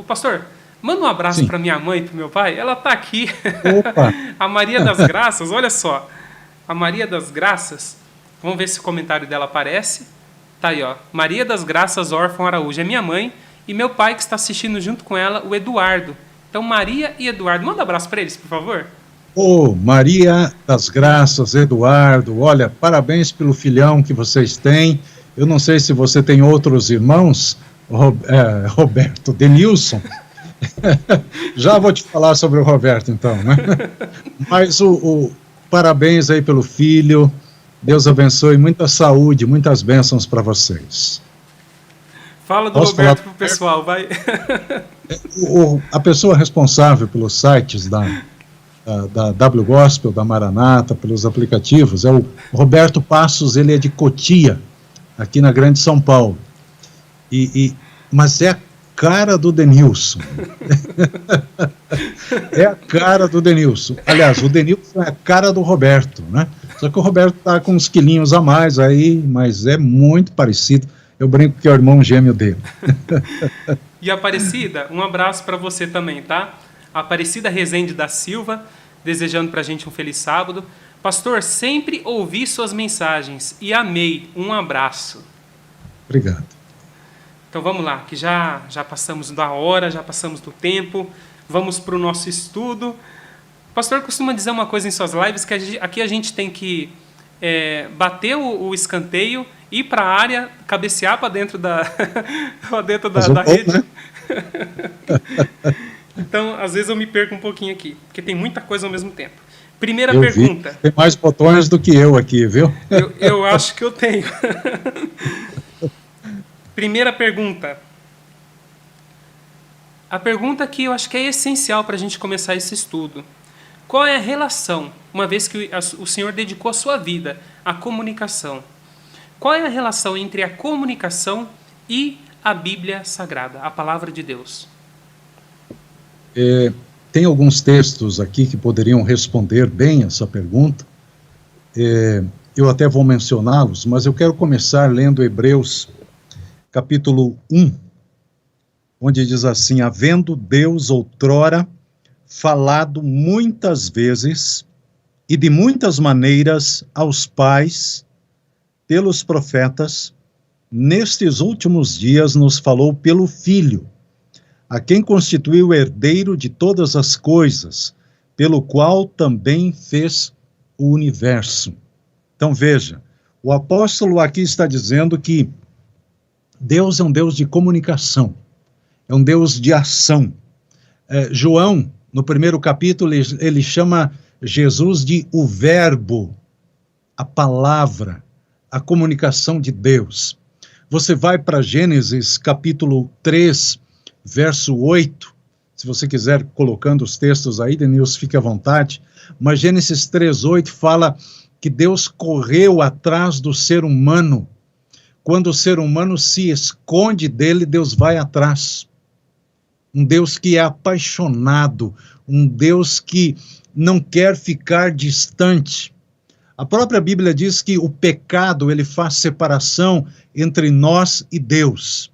Pastor, manda um abraço para minha mãe e para o meu pai. Ela está aqui. Opa. A Maria das Graças, olha só. A Maria das Graças, vamos ver se o comentário dela aparece. Tá aí, ó. Maria das Graças Órfão Araújo é minha mãe e meu pai que está assistindo junto com ela, o Eduardo. Então, Maria e Eduardo, manda um abraço para eles, por favor. Maria das Graças, Eduardo, olha, parabéns pelo filhão que vocês têm. Eu não sei se você tem outros irmãos, Roberto, Denilson. Já vou te falar sobre o Roberto, então, né? Mas parabéns aí pelo filho. Deus abençoe, muita saúde, muitas bênçãos para vocês. Fala do Roberto pro pessoal, vai. A pessoa responsável pelos sites da W Gospel, da Maranata, pelos aplicativos, é o Roberto Passos. Ele é de Cotia, aqui na Grande São Paulo. Mas é a cara do Denilson. É a cara do Denilson. Aliás, o Denilson é a cara do Roberto, né? Só que o Roberto está com uns quilinhos a mais aí, mas é muito parecido. Eu brinco que é o irmão gêmeo dele. E Aparecida, um abraço para você também, tá? Aparecida Rezende da Silva, desejando para a gente um feliz sábado. Pastor, sempre ouvi suas mensagens e amei. Um abraço. Obrigado. Então vamos lá, que já passamos da hora, já passamos do tempo. Vamos para o nosso estudo. O pastor costuma dizer uma coisa em suas lives, que aqui a gente tem que bater o escanteio, ir para a área, cabecear para dentro da rede. Né? Então, às vezes eu me perco um pouquinho aqui, porque tem muita coisa ao mesmo tempo. Primeira pergunta. Tem mais botões do que eu aqui, viu? Eu acho que eu tenho. Primeira pergunta. A pergunta que eu acho que é essencial para a gente começar esse estudo. Qual é a relação, uma vez que o Senhor dedicou a sua vida à comunicação, qual é a relação entre a comunicação e a Bíblia Sagrada, a Palavra de Deus? Tem alguns textos aqui que poderiam responder bem essa pergunta. Eu até vou mencioná-los, mas eu quero começar lendo Hebreus, capítulo 1, onde diz assim: havendo Deus outrora falado muitas vezes e de muitas maneiras aos pais, pelos profetas, nestes últimos dias nos falou pelo Filho, a quem constituiu herdeiro de todas as coisas, pelo qual também fez o universo. Então veja, o apóstolo aqui está dizendo que Deus é um Deus de comunicação, é um Deus de ação. João, no primeiro capítulo, ele chama Jesus de o Verbo, a palavra, a comunicação de Deus. Você vai para Gênesis capítulo 3, verso 8, se você quiser colocando os textos aí, Denilson, fique à vontade, mas Gênesis 3, 8 fala que Deus correu atrás do ser humano. Quando o ser humano se esconde dele, Deus vai atrás. Um Deus que é apaixonado, um Deus que não quer ficar distante. A própria Bíblia diz que o pecado, ele faz separação entre nós e Deus.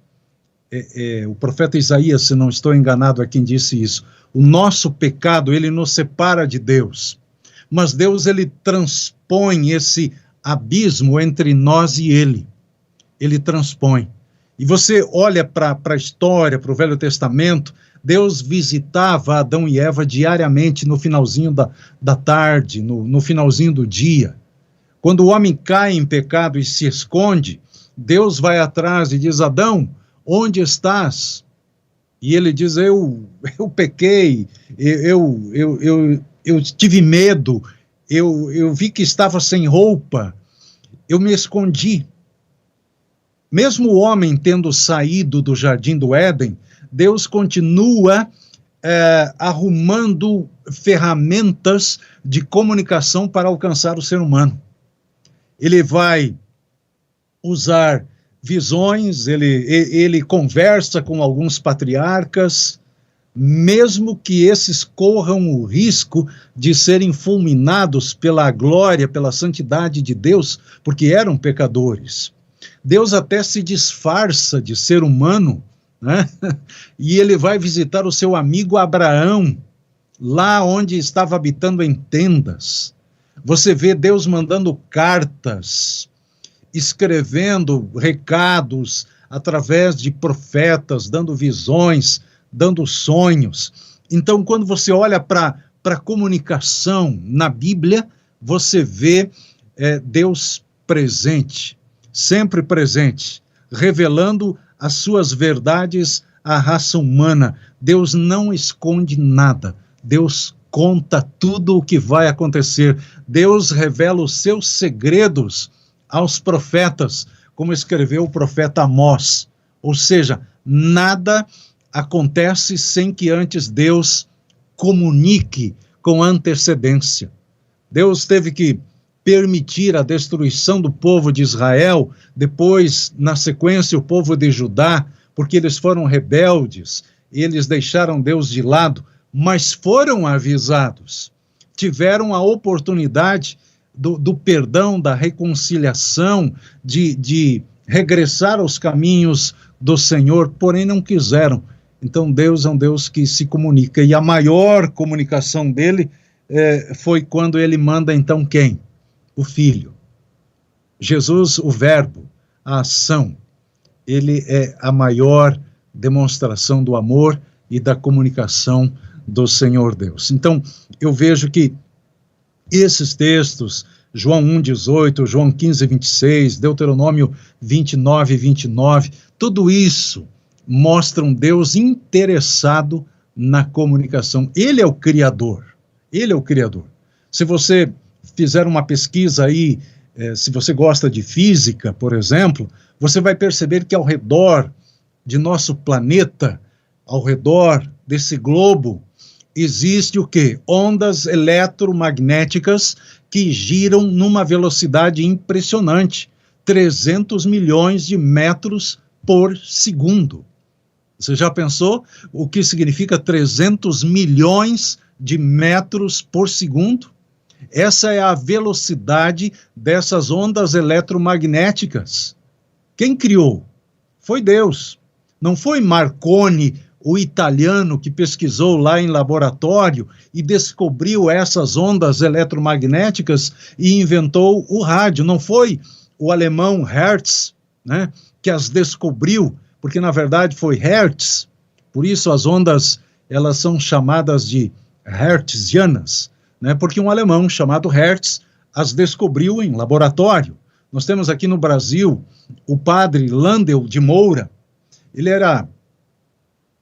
O profeta Isaías, se não estou enganado, é quem disse isso. O nosso pecado, ele nos separa de Deus. Mas Deus, ele transpõe esse abismo entre nós e ele. Ele transpõe. E você olha para a história, para o Velho Testamento, Deus visitava Adão e Eva diariamente no finalzinho da tarde, no finalzinho do dia. Quando o homem cai em pecado e se esconde, Deus vai atrás e diz: Adão, onde estás? E ele diz: eu pequei, eu tive medo, eu vi que estava sem roupa, eu me escondi. Mesmo o homem tendo saído do jardim do Éden, Deus continua arrumando ferramentas de comunicação para alcançar o ser humano. Ele vai usar visões, ele conversa com alguns patriarcas, mesmo que esses corram o risco de serem fulminados pela glória, pela santidade de Deus, porque eram pecadores. Deus até se disfarça de ser humano, né? E ele vai visitar o seu amigo Abraão, lá onde estava habitando em tendas. Você vê Deus mandando cartas, escrevendo recados através de profetas, dando visões, dando sonhos. Então, quando você olha para a comunicação na Bíblia, você vê Deus presente, sempre presente, revelando as suas verdades à raça humana. Deus não esconde nada, Deus conta tudo o que vai acontecer. Deus revela os seus segredos aos profetas, como escreveu o profeta Amós. Ou seja, nada acontece sem que antes Deus comunique com antecedência. Deus teve que permitir a destruição do povo de Israel, depois, na sequência, o povo de Judá, porque eles foram rebeldes, eles deixaram Deus de lado, mas foram avisados, tiveram a oportunidade do perdão, da reconciliação, de regressar aos caminhos do Senhor, porém não quiseram. Então Deus é um Deus que se comunica, e a maior comunicação dele foi quando ele manda então quem? O Filho. Jesus, o Verbo, a ação, ele é a maior demonstração do amor e da comunicação do Senhor Deus. Então, eu vejo que esses textos, João 1,18, João 15,26, Deuteronômio 29,29, tudo isso mostra um Deus interessado na comunicação. Ele é o Criador. Ele é o Criador. Se você fizer uma pesquisa aí, se você gosta de física, por exemplo, você vai perceber que ao redor de nosso planeta, ao redor desse globo, existe o quê? Ondas eletromagnéticas que giram numa velocidade impressionante, 300 milhões de metros por segundo. Você já pensou o que significa 300 milhões de metros por segundo? Essa é a velocidade dessas ondas eletromagnéticas. Quem criou? Foi Deus. Não foi Marconi, o italiano que pesquisou lá em laboratório e descobriu essas ondas eletromagnéticas e inventou o rádio. Não foi o alemão Hertz, né, que as descobriu, porque na verdade foi Hertz. Por isso as ondas, elas são chamadas de hertzianas, né, porque um alemão chamado Hertz as descobriu em laboratório. Nós temos aqui no Brasil o padre Landel de Moura. Ele era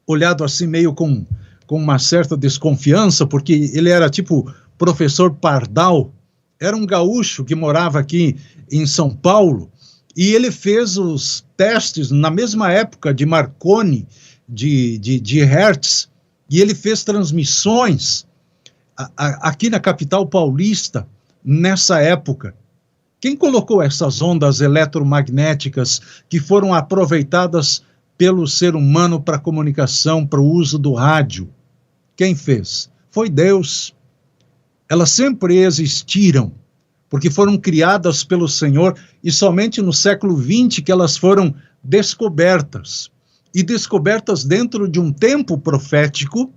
olhado assim meio com uma certa desconfiança, porque ele era tipo professor Pardal, era um gaúcho que morava aqui em São Paulo, e ele fez os testes na mesma época de Marconi, de Hertz, e ele fez transmissões aqui na capital paulista, nessa época. Quem colocou essas ondas eletromagnéticas que foram aproveitadas pelo ser humano para comunicação, para o uso do rádio? Quem fez? Foi Deus. Elas sempre existiram, porque foram criadas pelo Senhor, e somente no século XX que elas foram descobertas. E descobertas dentro de um tempo profético,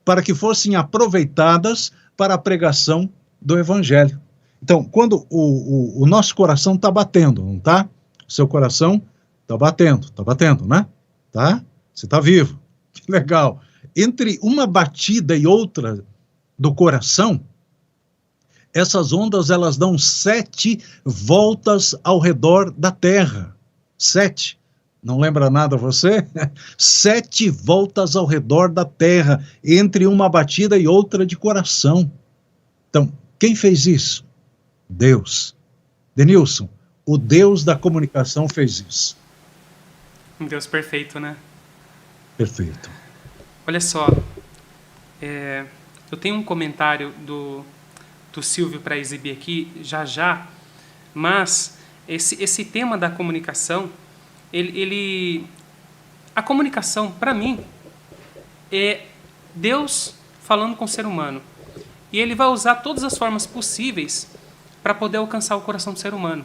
para que fossem aproveitadas para a pregação do Evangelho. Então, quando o nosso coração está batendo, não está? O seu coração está batendo, né? Tá? Você está vivo. Que legal. Entre uma batida e outra do coração, essas ondas, elas dão 7 voltas ao redor da Terra. 7. Não lembra nada você? 7 voltas ao redor da Terra, entre uma batida e outra de coração. Então, quem fez isso? Deus. Denilson, o Deus da comunicação fez isso. Um Deus perfeito, né? Perfeito. Olha só, eu tenho um comentário do Silvio para exibir aqui já, mas esse tema da comunicação, a comunicação, para mim, é Deus falando com o ser humano. E ele vai usar todas as formas possíveis para poder alcançar o coração do ser humano.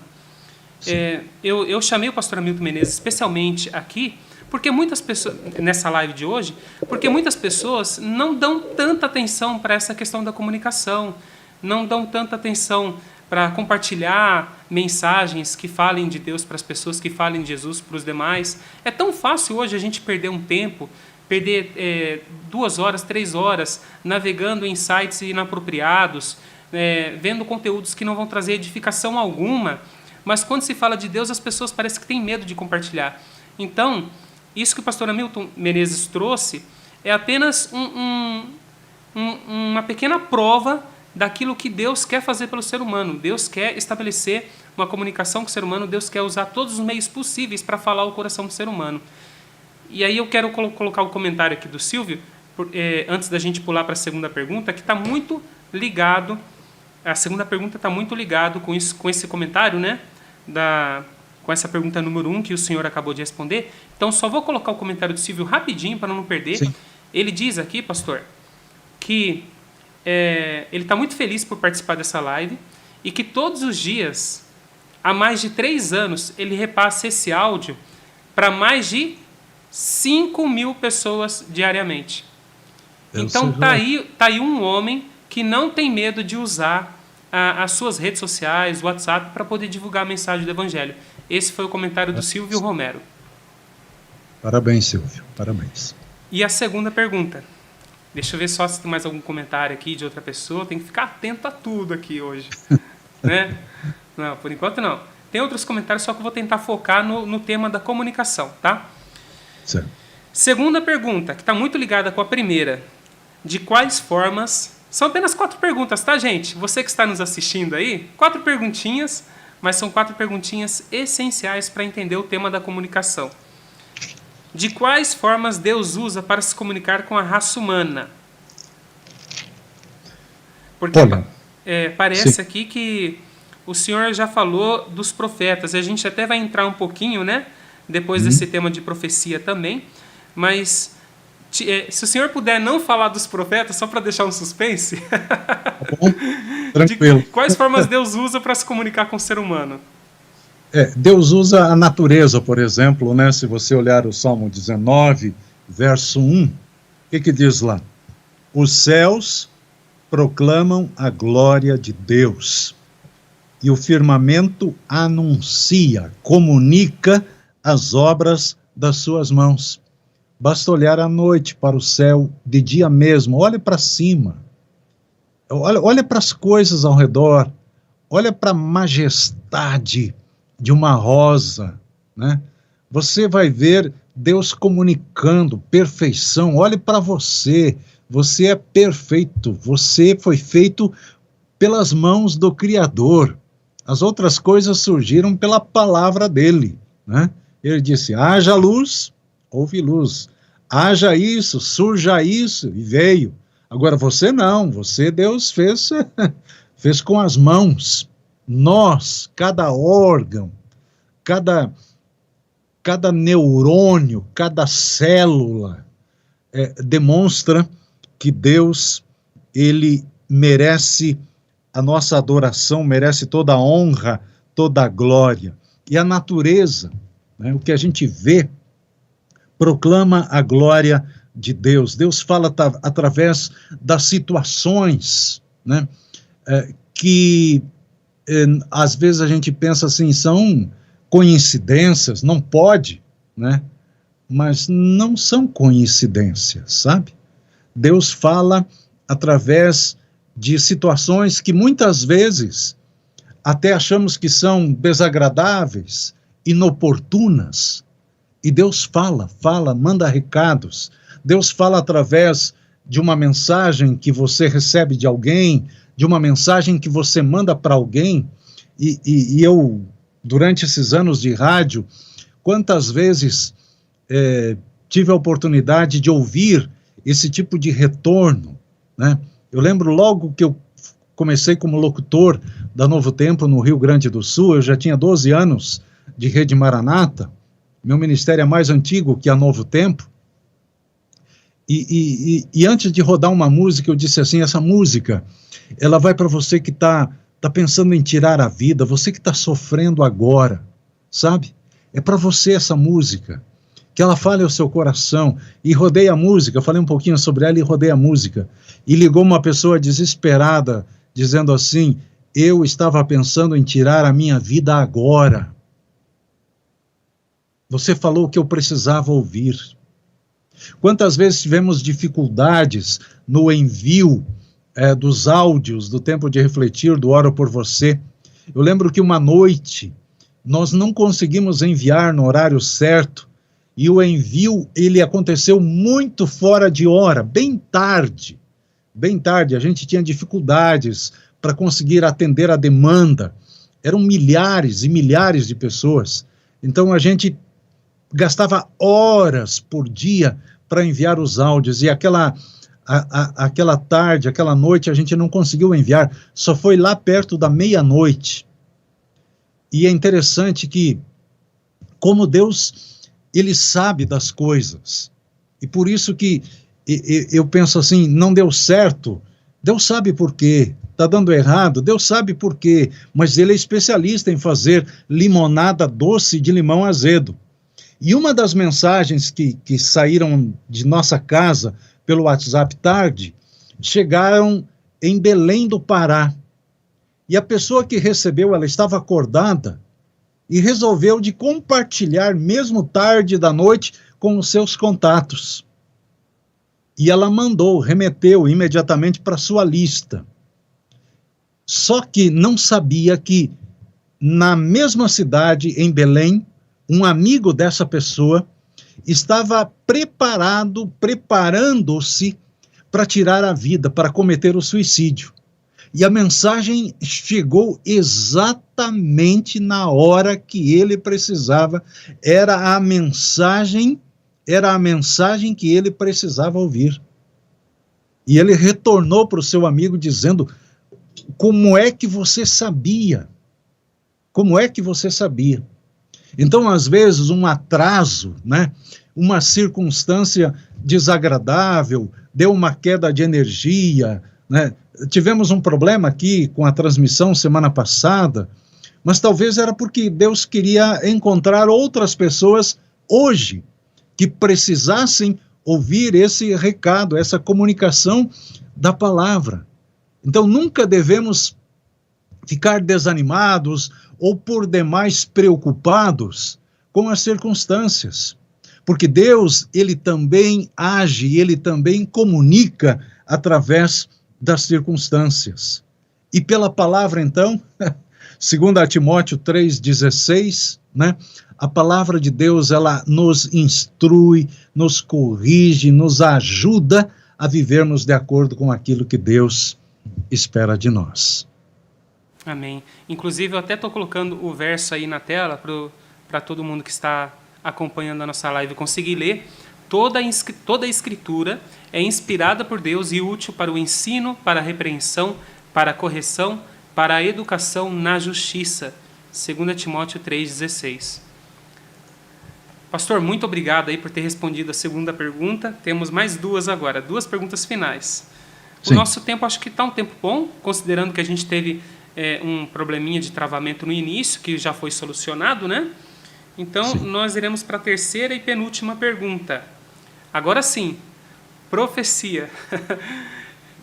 Eu chamei o pastor Hamilton Menezes especialmente aqui, porque muitas pessoas, nessa live de hoje, porque muitas pessoas não dão tanta atenção para essa questão da comunicação, não dão tanta atenção para compartilhar mensagens que falem de Deus para as pessoas, que falem de Jesus para os demais. É tão fácil hoje a gente perder um tempo, perder 2 horas, 3 horas, navegando em sites inapropriados, vendo conteúdos que não vão trazer edificação alguma, mas quando se fala de Deus, as pessoas parecem que têm medo de compartilhar. Então, isso que o pastor Hamilton Menezes trouxe é apenas uma pequena prova daquilo que Deus quer fazer pelo ser humano. Deus quer estabelecer uma comunicação com o ser humano, Deus quer usar todos os meios possíveis para falar o coração do ser humano. E aí eu quero colocar o comentário aqui do Silvio, antes da gente pular para a segunda pergunta, que está muito ligado, a segunda pergunta está muito ligado com esse comentário, né? Com essa pergunta número 1 que o senhor acabou de responder. Então, só vou colocar o comentário do Silvio rapidinho para não perder. Sim. Ele diz aqui, pastor, que ele está muito feliz por participar dessa live e que todos os dias, há mais de 3 anos, ele repassa esse áudio para mais de 5.000 pessoas diariamente. Então, tá aí um homem que não tem medo de usar as suas redes sociais, o WhatsApp, para poder divulgar a mensagem do Evangelho. Esse foi o comentário do Silvio Romero. Parabéns, Silvio. Parabéns. E a segunda pergunta. Deixa eu ver só se tem mais algum comentário aqui de outra pessoa. Tem que ficar atento a tudo aqui hoje. Né? Não, por enquanto não. Tem outros comentários, só que eu vou tentar focar no tema da comunicação, tá? Certo. Segunda pergunta, que está muito ligada com a primeira. De quais formas... São apenas 4 perguntas, tá, gente? Você que está nos assistindo aí, 4 perguntinhas, mas são 4 perguntinhas essenciais para entender o tema da comunicação. De quais formas Deus usa para se comunicar com a raça humana? Porque parece sim, aqui que o senhor já falou dos profetas, e a gente até vai entrar um pouquinho, né? Depois desse tema de profecia também, mas... se o senhor puder não falar dos profetas, só para deixar um suspense. Bom, tranquilo. Quais formas Deus usa para se comunicar com o ser humano? Deus usa a natureza, por exemplo, né? Se você olhar o Salmo 19, verso 1, o que diz lá? Os céus proclamam a glória de Deus, e o firmamento anuncia, comunica as obras das suas mãos. Basta olhar à noite para o céu, de dia mesmo, olhe para cima, olha para as coisas ao redor, olha para a majestade de uma rosa, né? Você vai ver Deus comunicando perfeição. Olhe para você, você é perfeito, você foi feito pelas mãos do Criador. As outras coisas surgiram pela palavra dele, né? Ele disse, haja luz, houve luz. Haja isso, surja isso, e veio. Agora você não, você Deus fez, fez com as mãos. Nós, cada órgão, cada neurônio, cada célula, demonstra que Deus, ele merece a nossa adoração, merece toda a honra, toda a glória. E a natureza, né, o que a gente vê, proclama a glória de Deus. Deus fala através das situações, né, que às vezes a gente pensa assim, são coincidências, não pode, né? Mas não são coincidências, sabe? Deus fala através de situações que muitas vezes até achamos que são desagradáveis, inoportunas, e Deus fala, manda recados. Deus fala através de uma mensagem que você recebe de alguém, de uma mensagem que você manda para alguém, e eu, durante esses anos de rádio, quantas vezes tive a oportunidade de ouvir esse tipo de retorno, né? Eu lembro logo que eu comecei como locutor da Novo Tempo no Rio Grande do Sul, eu já tinha 12 anos de Rede Maranata, meu ministério é mais antigo que a Novo Tempo, e antes de rodar uma música, eu disse assim, essa música, ela vai para você que está pensando em tirar a vida, você que está sofrendo agora, sabe? É para você essa música, que ela fale ao seu coração. E rodei a música, falei um pouquinho sobre ela e rodei a música. E ligou uma pessoa desesperada, dizendo assim, eu estava pensando em tirar a minha vida agora. Você falou o que eu precisava ouvir. Quantas vezes tivemos dificuldades no envio dos áudios do Tempo de Refletir, do Oro por Você. Eu lembro que uma noite nós não conseguimos enviar no horário certo e o envio ele aconteceu muito fora de hora, bem tarde. A gente tinha dificuldades para conseguir atender a demanda. Eram milhares e milhares de pessoas. Então a gente gastava horas por dia para enviar os áudios e aquela tarde, aquela noite, a gente não conseguiu enviar, só foi lá perto da meia-noite. E é interessante que, como Deus, ele sabe das coisas, e por isso que eu penso assim, não deu certo, Deus sabe por quê, está dando errado, Deus sabe por quê, mas ele é especialista em fazer limonada doce de limão azedo. E uma das mensagens que saíram de nossa casa pelo WhatsApp tarde, chegaram em Belém do Pará. E a pessoa que recebeu, ela estava acordada e resolveu de compartilhar, mesmo tarde da noite, com os seus contatos. E ela remeteu imediatamente para sua lista. Só que não sabia que na mesma cidade, em Belém, um amigo dessa pessoa estava preparando-se para tirar a vida, para cometer o suicídio. E a mensagem chegou exatamente na hora que ele precisava. Era a mensagem que ele precisava ouvir. E ele retornou para o seu amigo dizendo, como é que você sabia? Como é que você sabia? Então, às vezes, um atraso, né, uma circunstância desagradável, deu uma queda de energia, né? Tivemos um problema aqui com a transmissão semana passada, mas talvez era porque Deus queria encontrar outras pessoas hoje que precisassem ouvir esse recado, essa comunicação da palavra. Então, nunca devemos ficar desanimados ou por demais preocupados com as circunstâncias, porque Deus, ele também age, ele também comunica através das circunstâncias. E pela palavra, então, Segundo Timóteo 3,16, né? A palavra de Deus, ela nos instrui, nos corrige, nos ajuda a vivermos de acordo com aquilo que Deus espera de nós. Amém. Inclusive, eu até estou colocando o verso aí na tela para todo mundo que está acompanhando a nossa live conseguir ler. Toda a Escritura é inspirada por Deus e útil para o ensino, para a repreensão, para a correção, para a educação na justiça. 2 Timóteo 3,16. Pastor, muito obrigado aí por ter respondido a segunda pergunta. Temos mais duas agora, duas perguntas finais. O nosso tempo, acho que está um tempo bom, considerando que a gente teve um probleminha de travamento no início, que já foi solucionado, né? Então, nós iremos para a terceira e penúltima pergunta. Agora sim, profecia.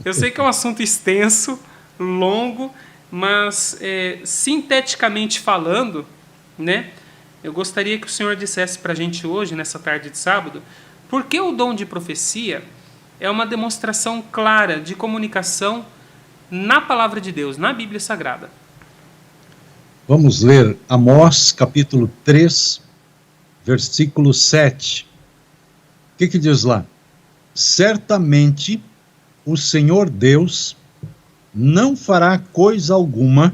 Eu sei que é um assunto extenso, longo, mas sinteticamente falando, né? Eu gostaria que o senhor dissesse para a gente hoje, nessa tarde de sábado, por que o dom de profecia é uma demonstração clara de comunicação na palavra de Deus, na Bíblia Sagrada. Vamos ler Amós, capítulo 3, versículo 7. O que diz lá? Certamente o Senhor Deus não fará coisa alguma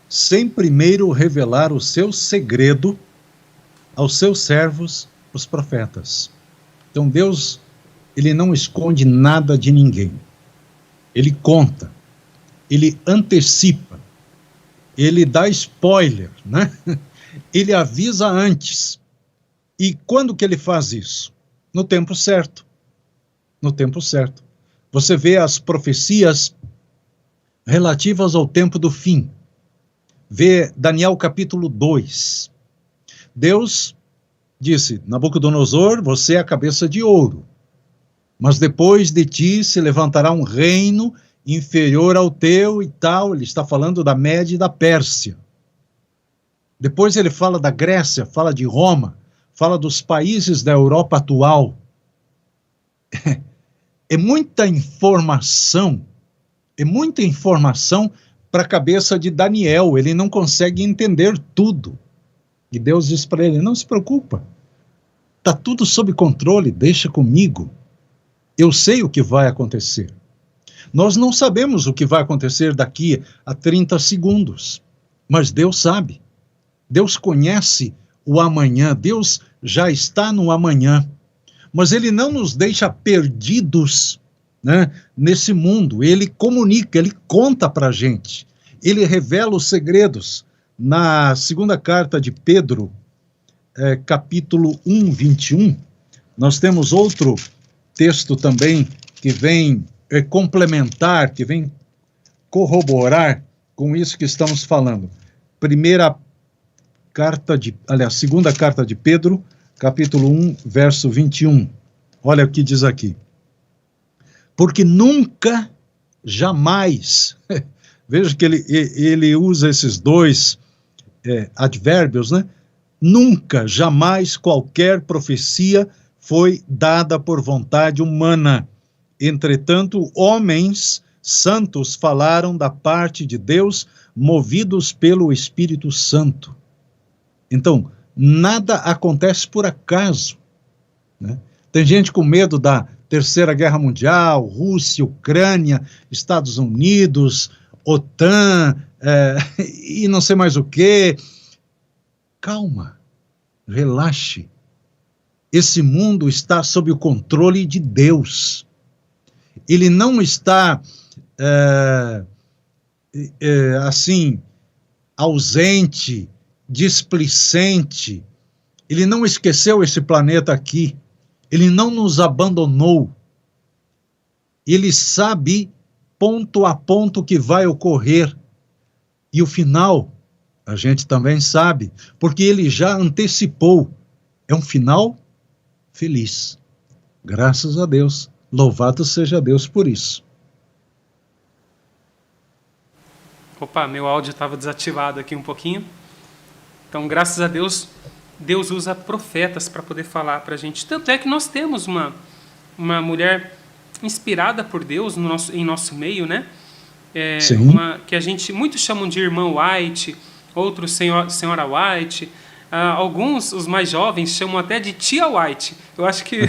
sem primeiro revelar o seu segredo aos seus servos, os profetas. Então Deus, ele não esconde nada de ninguém. Ele conta, ele antecipa, ele dá spoiler, né? Ele avisa antes. E quando que ele faz isso? No tempo certo. No tempo certo. Você vê as profecias relativas ao tempo do fim. Vê Daniel capítulo 2. Deus disse, Nabucodonosor, você é a cabeça de ouro, mas depois de ti se levantará um reino inferior ao teu e tal. Ele está falando da Média e da Pérsia. Depois ele fala da Grécia, fala de Roma, fala dos países da Europa atual. É muita informação para a cabeça de Daniel. Ele não consegue entender tudo. E Deus diz para ele, não se preocupa, está tudo sob controle, deixa comigo. Eu sei o que vai acontecer. Nós não sabemos o que vai acontecer daqui a 30 segundos, mas Deus sabe. Deus conhece o amanhã, Deus já está no amanhã. Mas Ele não nos deixa perdidos, né, nesse mundo. Ele comunica, Ele conta para a gente. Ele revela os segredos. Na segunda carta de Pedro, capítulo 1, 21, nós temos outro texto também que vem complementar, que vem corroborar com isso que estamos falando. Segunda carta de Pedro, capítulo 1, verso 21. Olha o que diz aqui. Porque nunca, jamais, veja que ele usa esses dois advérbios, né? Nunca, jamais qualquer profecia foi dada por vontade humana. Entretanto, homens santos falaram da parte de Deus, movidos pelo Espírito Santo. Então, nada acontece por acaso, né? Tem gente com medo da Terceira Guerra Mundial, Rússia, Ucrânia, Estados Unidos, OTAN, e não sei mais o quê. Calma, relaxe. Esse mundo está sob o controle de Deus. Ele não está, assim, ausente, displicente. Ele não esqueceu esse planeta aqui. Ele não nos abandonou. Ele sabe, ponto a ponto, que vai ocorrer. E o final, a gente também sabe, porque ele já antecipou. É um final feliz. Graças a Deus. Louvado seja Deus por isso. Opa, meu áudio estava desativado aqui um pouquinho. Então, graças a Deus, Deus usa profetas para poder falar para a gente. Tanto é que nós temos uma mulher inspirada por Deus em nosso meio, né? Que a gente, muitos chamam de irmã White, outros senhora White, alguns, os mais jovens, chamam até de tia White. Eu acho que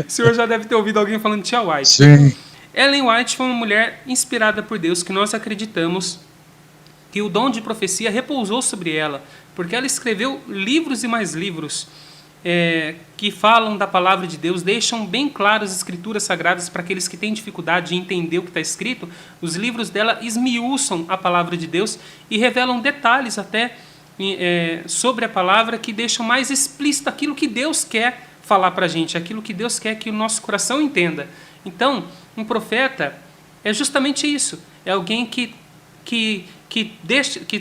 o senhor já deve ter ouvido alguém falando tia White. Sim. Ellen White foi uma mulher inspirada por Deus, que nós acreditamos que o dom de profecia repousou sobre ela, porque ela escreveu livros e mais livros que falam da palavra de Deus, deixam bem claras as escrituras sagradas para aqueles que têm dificuldade de entender o que está escrito. Os livros dela esmiuçam a palavra de Deus e revelam detalhes até sobre a palavra que deixam mais explícito aquilo que Deus quer falar para a gente, aquilo que Deus quer que o nosso coração entenda. Então, um profeta é justamente isso, é alguém que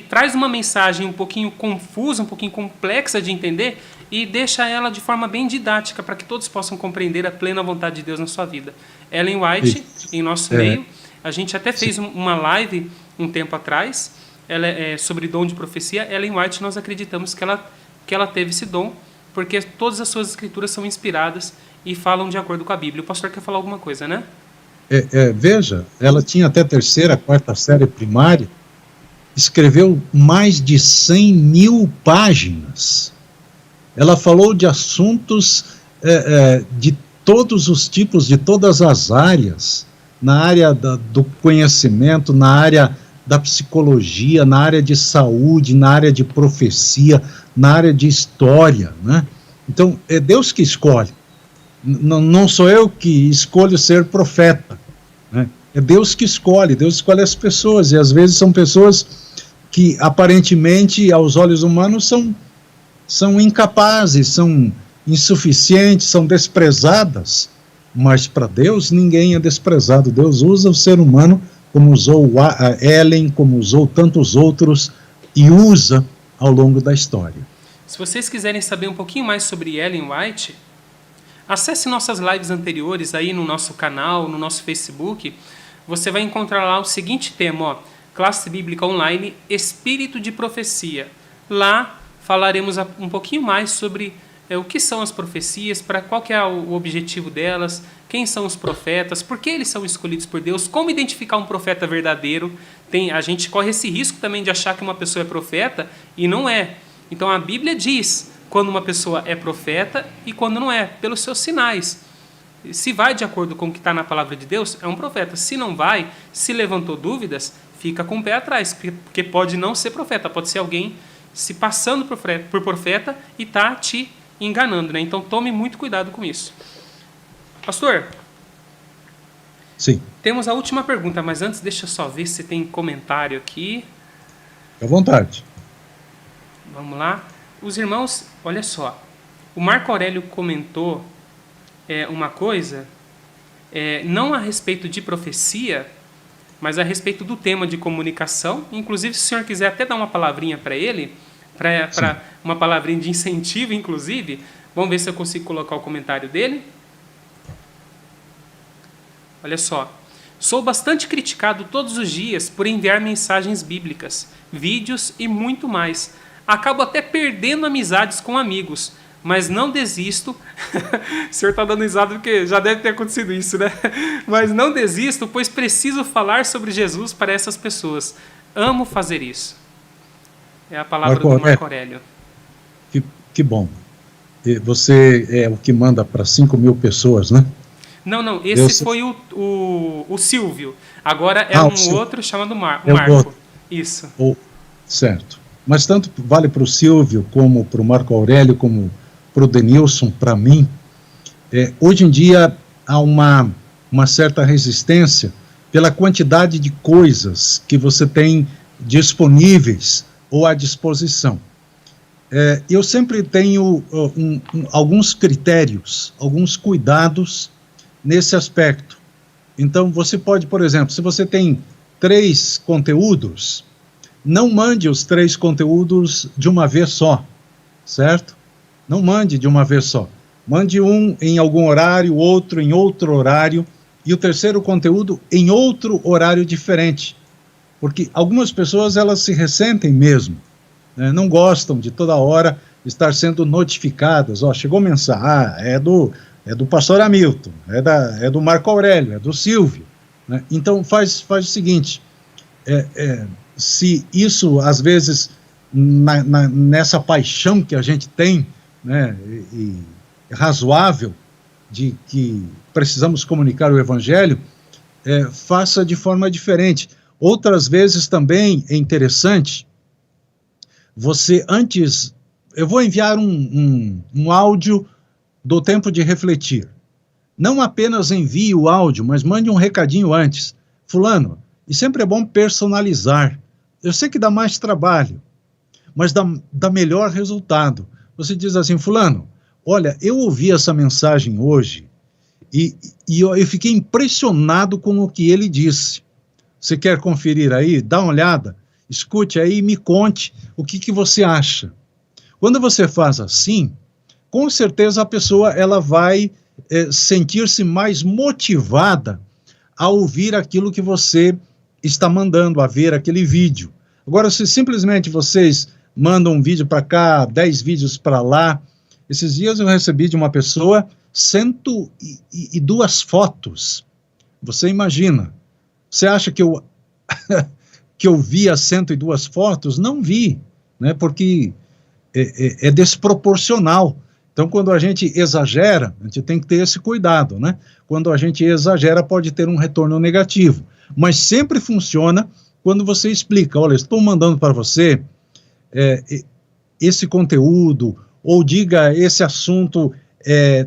traz uma mensagem um pouquinho confusa, um pouquinho complexa de entender e deixa ela de forma bem didática para que todos possam compreender a plena vontade de Deus na sua vida. Ellen White, em nosso meio, a gente até fez uma live um tempo atrás sobre dom de profecia. Ellen White, nós acreditamos que ela teve esse dom, porque todas as suas escrituras são inspiradas e falam de acordo com a Bíblia. O pastor quer falar alguma coisa, né? Veja, ela tinha até 3ª, 4ª série primária, escreveu mais de 100 mil páginas. Ela falou de assuntos de todos os tipos, de todas as áreas, na área do conhecimento, na área da psicologia, na área de saúde, na área de profecia, na área de história, né? Então, é Deus que escolhe. Não sou eu que escolho ser profeta, né? É Deus que escolhe as pessoas, e às vezes são pessoas que aparentemente aos olhos humanos são incapazes, são insuficientes, são desprezadas, mas para Deus ninguém é desprezado. Deus usa o ser humano como usou a Ellen, como usou tantos outros, e usa ao longo da história. Se vocês quiserem saber um pouquinho mais sobre Ellen White, acesse nossas lives anteriores aí no nosso canal, no nosso Facebook. Você vai encontrar lá o seguinte tema, Classe Bíblica Online, Espírito de Profecia. Lá falaremos um pouquinho mais sobre o que são as profecias, qual que é o objetivo delas, quem são os profetas, por que eles são escolhidos por Deus, como identificar um profeta verdadeiro. A gente corre esse risco também de achar que uma pessoa é profeta e não é. Então a Bíblia diz quando uma pessoa é profeta e quando não é, pelos seus sinais. Se vai de acordo com o que está na palavra de Deus, é um profeta. Se não vai, se levantou dúvidas, fica com o pé atrás, porque pode não ser profeta, pode ser alguém se passando por profeta e está te enganando, né? Então tome muito cuidado com isso. Pastor? Sim. Temos a última pergunta, mas antes deixa eu só ver se tem comentário aqui. Fique à vontade. Vamos lá. Os irmãos, olha só, o Marco Aurélio comentou uma coisa, não a respeito de profecia, mas a respeito do tema de comunicação. Inclusive, se o senhor quiser até dar uma palavrinha para ele, para uma palavrinha de incentivo, inclusive, vamos ver se eu consigo colocar o comentário dele. Olha só. Sou bastante criticado todos os dias por enviar mensagens bíblicas, vídeos e muito mais. Acabo até perdendo amizades com amigos, mas não desisto. O senhor está dando risada porque já deve ter acontecido isso, né? Mas não desisto, pois preciso falar sobre Jesus para essas pessoas. Amo fazer isso. É a palavra do Marco Aurélio. Que bom. E você é o que manda para 5 mil pessoas, né? Não, esse foi o Silvio. Agora é outro chamado Marco. Isso. Certo. Mas tanto vale para o Silvio, como para o Marco Aurélio, como para o Denilson, para mim. Hoje em dia há uma certa resistência pela quantidade de coisas que você tem disponíveis ou à disposição. Eu sempre tenho alguns critérios, alguns cuidados nesse aspecto. Então, você pode, por exemplo, se você tem 3 conteúdos, não mande os 3 conteúdos de uma vez só, certo? Não mande de uma vez só. Mande um em algum horário, outro em outro horário, e o terceiro conteúdo em outro horário diferente. Porque algumas pessoas, elas se ressentem mesmo, né? Não gostam de toda hora estar sendo notificadas. Chegou mensagem, é do pastor Hamilton, é do Marco Aurélio, é do Silvio, né? Então faz o seguinte, se isso, às vezes, nessa paixão que a gente tem, né, e razoável, de que precisamos comunicar o Evangelho, faça de forma diferente. Outras vezes também é interessante, você antes, eu vou enviar um áudio do Tempo de Refletir. Não apenas envie o áudio, mas mande um recadinho antes. Fulano, e sempre é bom personalizar. Eu sei que dá mais trabalho, mas dá melhor resultado. Você diz assim, fulano, olha, eu ouvi essa mensagem hoje e eu fiquei impressionado com o que ele disse. Você quer conferir aí? Dá uma olhada, escute aí e me conte o que você acha. Quando você faz assim, com certeza a pessoa ela vai sentir-se mais motivada a ouvir aquilo que você está mandando, a ver aquele vídeo. Agora, se simplesmente vocês mandam um vídeo para cá, 10 vídeos para lá, esses dias eu recebi de uma pessoa 102 fotos. Você imagina. Você acha que eu, que eu vi as 102 fotos? Não vi, né? Porque é desproporcional. Então, quando a gente exagera, a gente tem que ter esse cuidado, né? Quando a gente exagera, pode ter um retorno negativo. Mas sempre funciona quando você explica, olha, estou mandando para você esse conteúdo, ou diga, esse assunto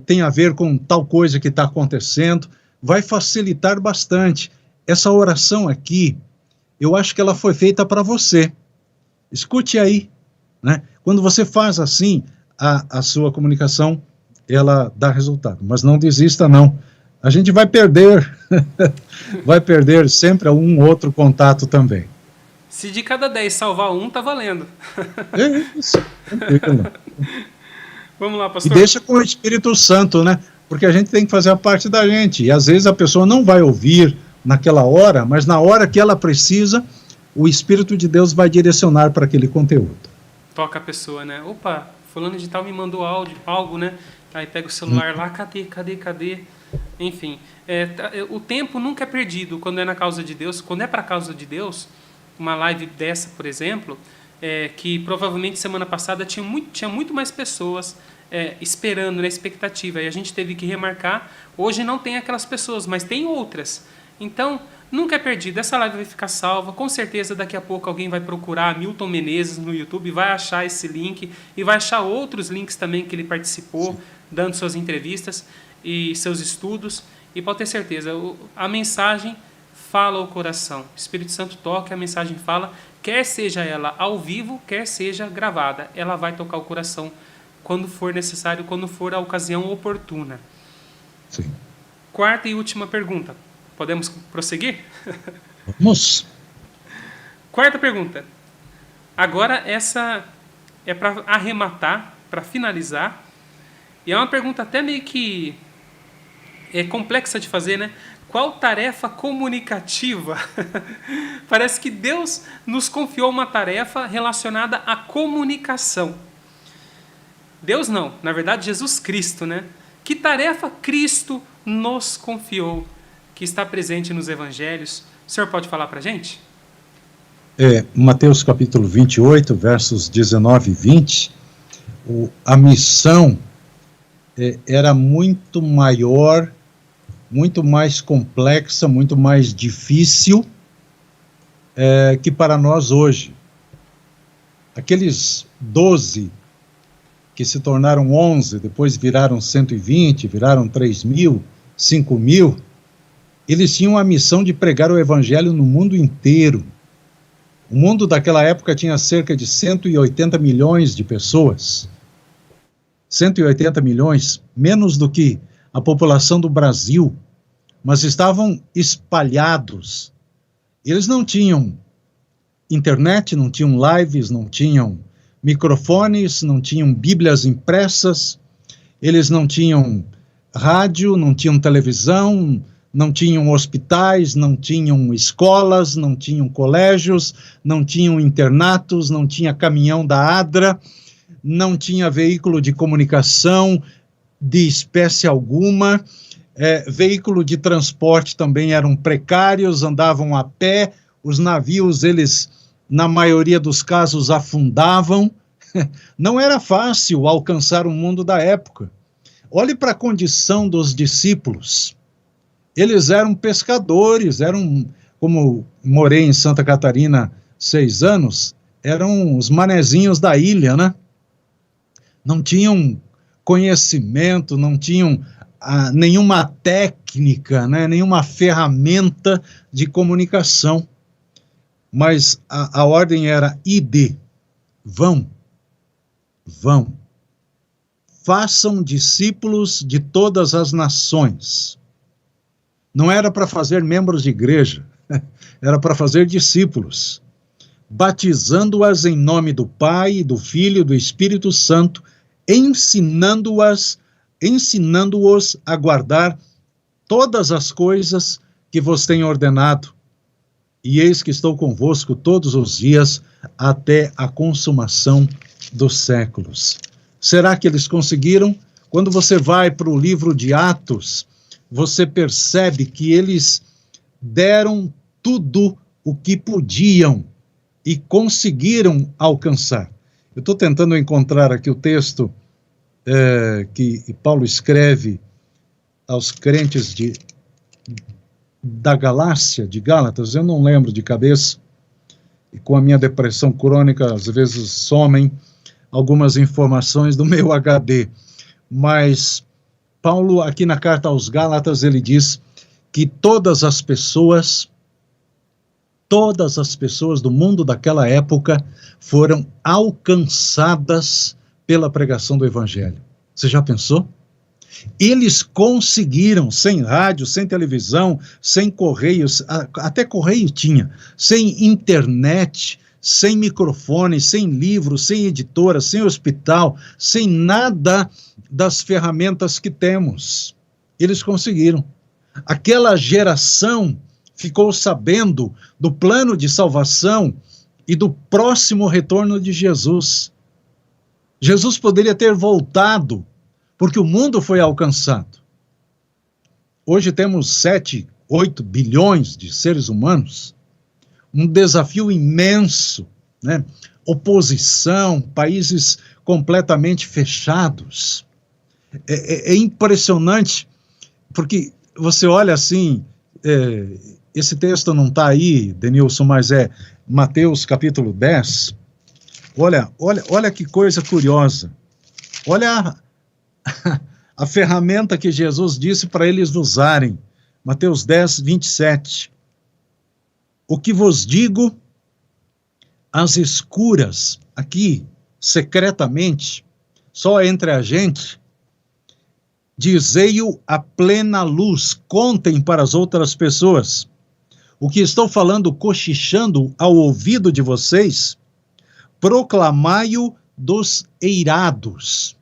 tem a ver com tal coisa que está acontecendo, vai facilitar bastante. Essa oração aqui, eu acho que ela foi feita para você. Escute aí, né? Quando você faz assim, a sua comunicação, ela dá resultado. Mas não desista, não. A gente vai perder, vai perder sempre um outro contato também. Se de cada 10 salvar um, tá valendo. É isso, tranquilo. Vamos lá, pastor. E deixa com o Espírito Santo, né? Porque a gente tem que fazer a parte da gente. E às vezes a pessoa não vai ouvir naquela hora, mas na hora que ela precisa, o Espírito de Deus vai direcionar para aquele conteúdo. Toca a pessoa, né? Opa, fulano de tal me mandou algo, né? Aí pega o celular lá, cadê? Enfim, o tempo nunca é perdido quando é na causa de Deus. Quando é para a causa de Deus, uma live dessa, por exemplo, que provavelmente semana passada tinha muito mais pessoas esperando, na expectativa, e a gente teve que remarcar. Hoje não tem aquelas pessoas, mas tem outras. Então, nunca é perdido. Essa live vai ficar salva. Com certeza, daqui a pouco alguém vai procurar Milton Menezes no YouTube, vai achar esse link e vai achar outros links também que ele participou, dando suas entrevistas e seus estudos. E pode ter certeza, a mensagem fala ao coração. O Espírito Santo toca, a mensagem fala, quer seja ela ao vivo, quer seja gravada. Ela vai tocar o coração quando for necessário, quando for a ocasião oportuna. Sim. Quarta e última pergunta. Podemos prosseguir? Vamos. Quarta pergunta. Agora essa é para arrematar, para finalizar. E é uma pergunta até meio que complexa de fazer, né? Qual tarefa comunicativa? Parece que Deus nos confiou uma tarefa relacionada à comunicação. Deus não, na verdade Jesus Cristo, né? Que tarefa Cristo nos confiou, que está presente nos evangelhos? O senhor pode falar para a gente? Mateus capítulo 28, versos 19 e 20, a missão era muito maior, muito mais complexa, muito mais difícil que para nós hoje. Aqueles 12 que se tornaram 11, depois viraram 120, viraram 3.000, 5.000, eles tinham a missão de pregar o evangelho no mundo inteiro. O mundo daquela época tinha cerca de 180 milhões de pessoas. 180 milhões, menos do que a população do Brasil, mas estavam espalhados. Eles não tinham internet, não tinham lives, não tinham microfones, não tinham bíblias impressas, eles não tinham rádio, não tinham televisão, não tinham hospitais, não tinham escolas, não tinham colégios, não tinham internatos, não tinha caminhão da ADRA, não tinha veículo de comunicação de espécie alguma, veículo de transporte também eram precários, andavam a pé, os navios eles na maioria dos casos afundavam. Não era fácil alcançar o mundo da época. Olhe para a condição dos discípulos. Eles eram pescadores, como morei em Santa Catarina 6 anos, eram os manezinhos da ilha, né? Não tinham conhecimento, não tinham nenhuma técnica, né? Nenhuma ferramenta de comunicação. Mas a ordem era: ide, vão, façam discípulos de todas as nações. Não era para fazer membros de igreja, era para fazer discípulos, batizando-as em nome do Pai, do Filho e do Espírito Santo, ensinando-os a guardar todas as coisas que vos tenho ordenado. E eis que estou convosco todos os dias, até a consumação dos séculos. Será que eles conseguiram? Quando você vai para o livro de Atos, você percebe que eles deram tudo o que podiam e conseguiram alcançar. Eu estou tentando encontrar aqui o texto que Paulo escreve aos crentes da Galácia, de Gálatas. Eu não lembro de cabeça, e com a minha depressão crônica, às vezes somem algumas informações do meu HD, mas Paulo, aqui na carta aos Gálatas, ele diz que todas as pessoas do mundo daquela época foram alcançadas pela pregação do Evangelho. Você já pensou? Eles conseguiram, sem rádio, sem televisão, sem correios, até correio tinha, sem internet, sem microfone, sem livro, sem editora, sem hospital, sem nada das ferramentas que temos. Eles conseguiram. Aquela geração ficou sabendo do plano de salvação e do próximo retorno de Jesus. Jesus poderia ter voltado, porque o mundo foi alcançado. Hoje temos 7, 8 bilhões de seres humanos, um desafio imenso, né? Oposição, países completamente fechados. É impressionante, porque você olha assim, esse texto não está aí, Denilson, mas é Mateus capítulo 10. Olha que coisa curiosa. Olha a ferramenta que Jesus disse para eles usarem. Mateus 10, 27. O que vos digo às escuras, aqui, secretamente, só entre a gente, dizei-o à plena luz, contem para as outras pessoas. O que estou falando, cochichando ao ouvido de vocês, proclamai-o dos eirados.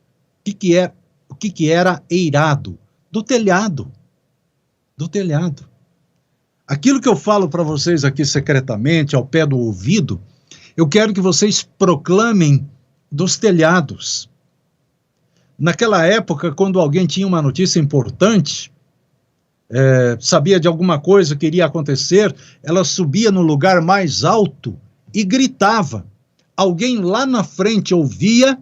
O que era eirado? Do telhado. Do telhado. Aquilo que eu falo para vocês aqui secretamente, ao pé do ouvido, eu quero que vocês proclamem dos telhados. Naquela época, quando alguém tinha uma notícia importante, sabia de alguma coisa que iria acontecer, ela subia no lugar mais alto e gritava. Alguém lá na frente ouvia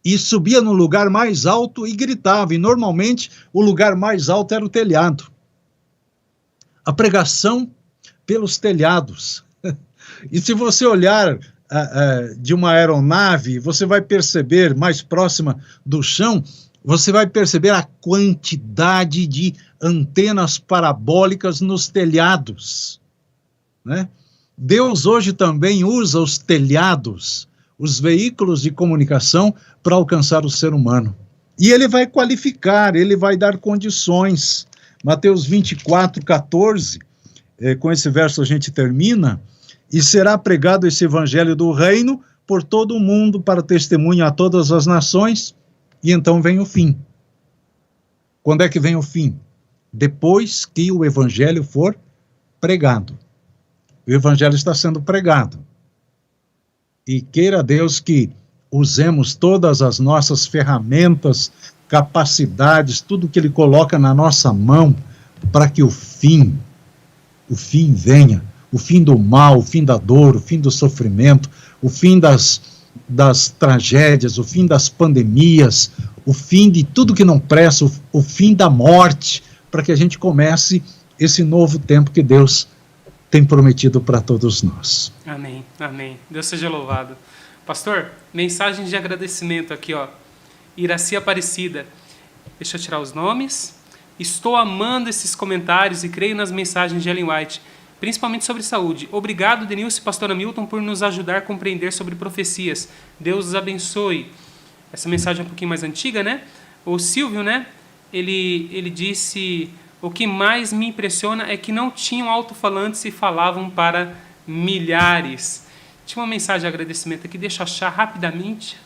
e subia no lugar mais alto e gritava. E normalmente o lugar mais alto era o telhado. A pregação pelos telhados. E se você olhar de uma aeronave, você vai perceber, mais próxima do chão, você vai perceber a quantidade de antenas parabólicas nos telhados, né? Deus hoje também usa os telhados, os veículos de comunicação, para alcançar o ser humano. E ele vai qualificar, ele vai dar condições. Mateus 24, 14, com esse verso a gente termina: e será pregado esse evangelho do reino por todo o mundo para testemunho a todas as nações, e então vem o fim. Quando é que vem o fim? Depois que o evangelho for pregado. O evangelho está sendo pregado. E queira Deus que usemos todas as nossas ferramentas, capacidades, tudo que ele coloca na nossa mão, para que o fim venha. o fim do mal, o fim da dor, o fim do sofrimento, o fim das tragédias, o fim das pandemias, o fim de tudo que não presta, o fim da morte, para que a gente comece esse novo tempo que Deus tem prometido para todos nós. Amém, amém. Deus seja louvado. Pastor, mensagem de agradecimento aqui, ó. Iraci Aparecida. Deixa eu tirar os nomes. Estou amando esses comentários e creio nas mensagens de Ellen White, principalmente sobre saúde. Obrigado, Denilson e pastora Milton, por nos ajudar a compreender sobre profecias. Deus os abençoe. Essa mensagem é um pouquinho mais antiga, né? O Silvio, né? Ele disse: o que mais me impressiona é que não tinham alto-falantes e falavam para milhares. Tinha uma mensagem de agradecimento aqui, deixa eu achar rapidamente.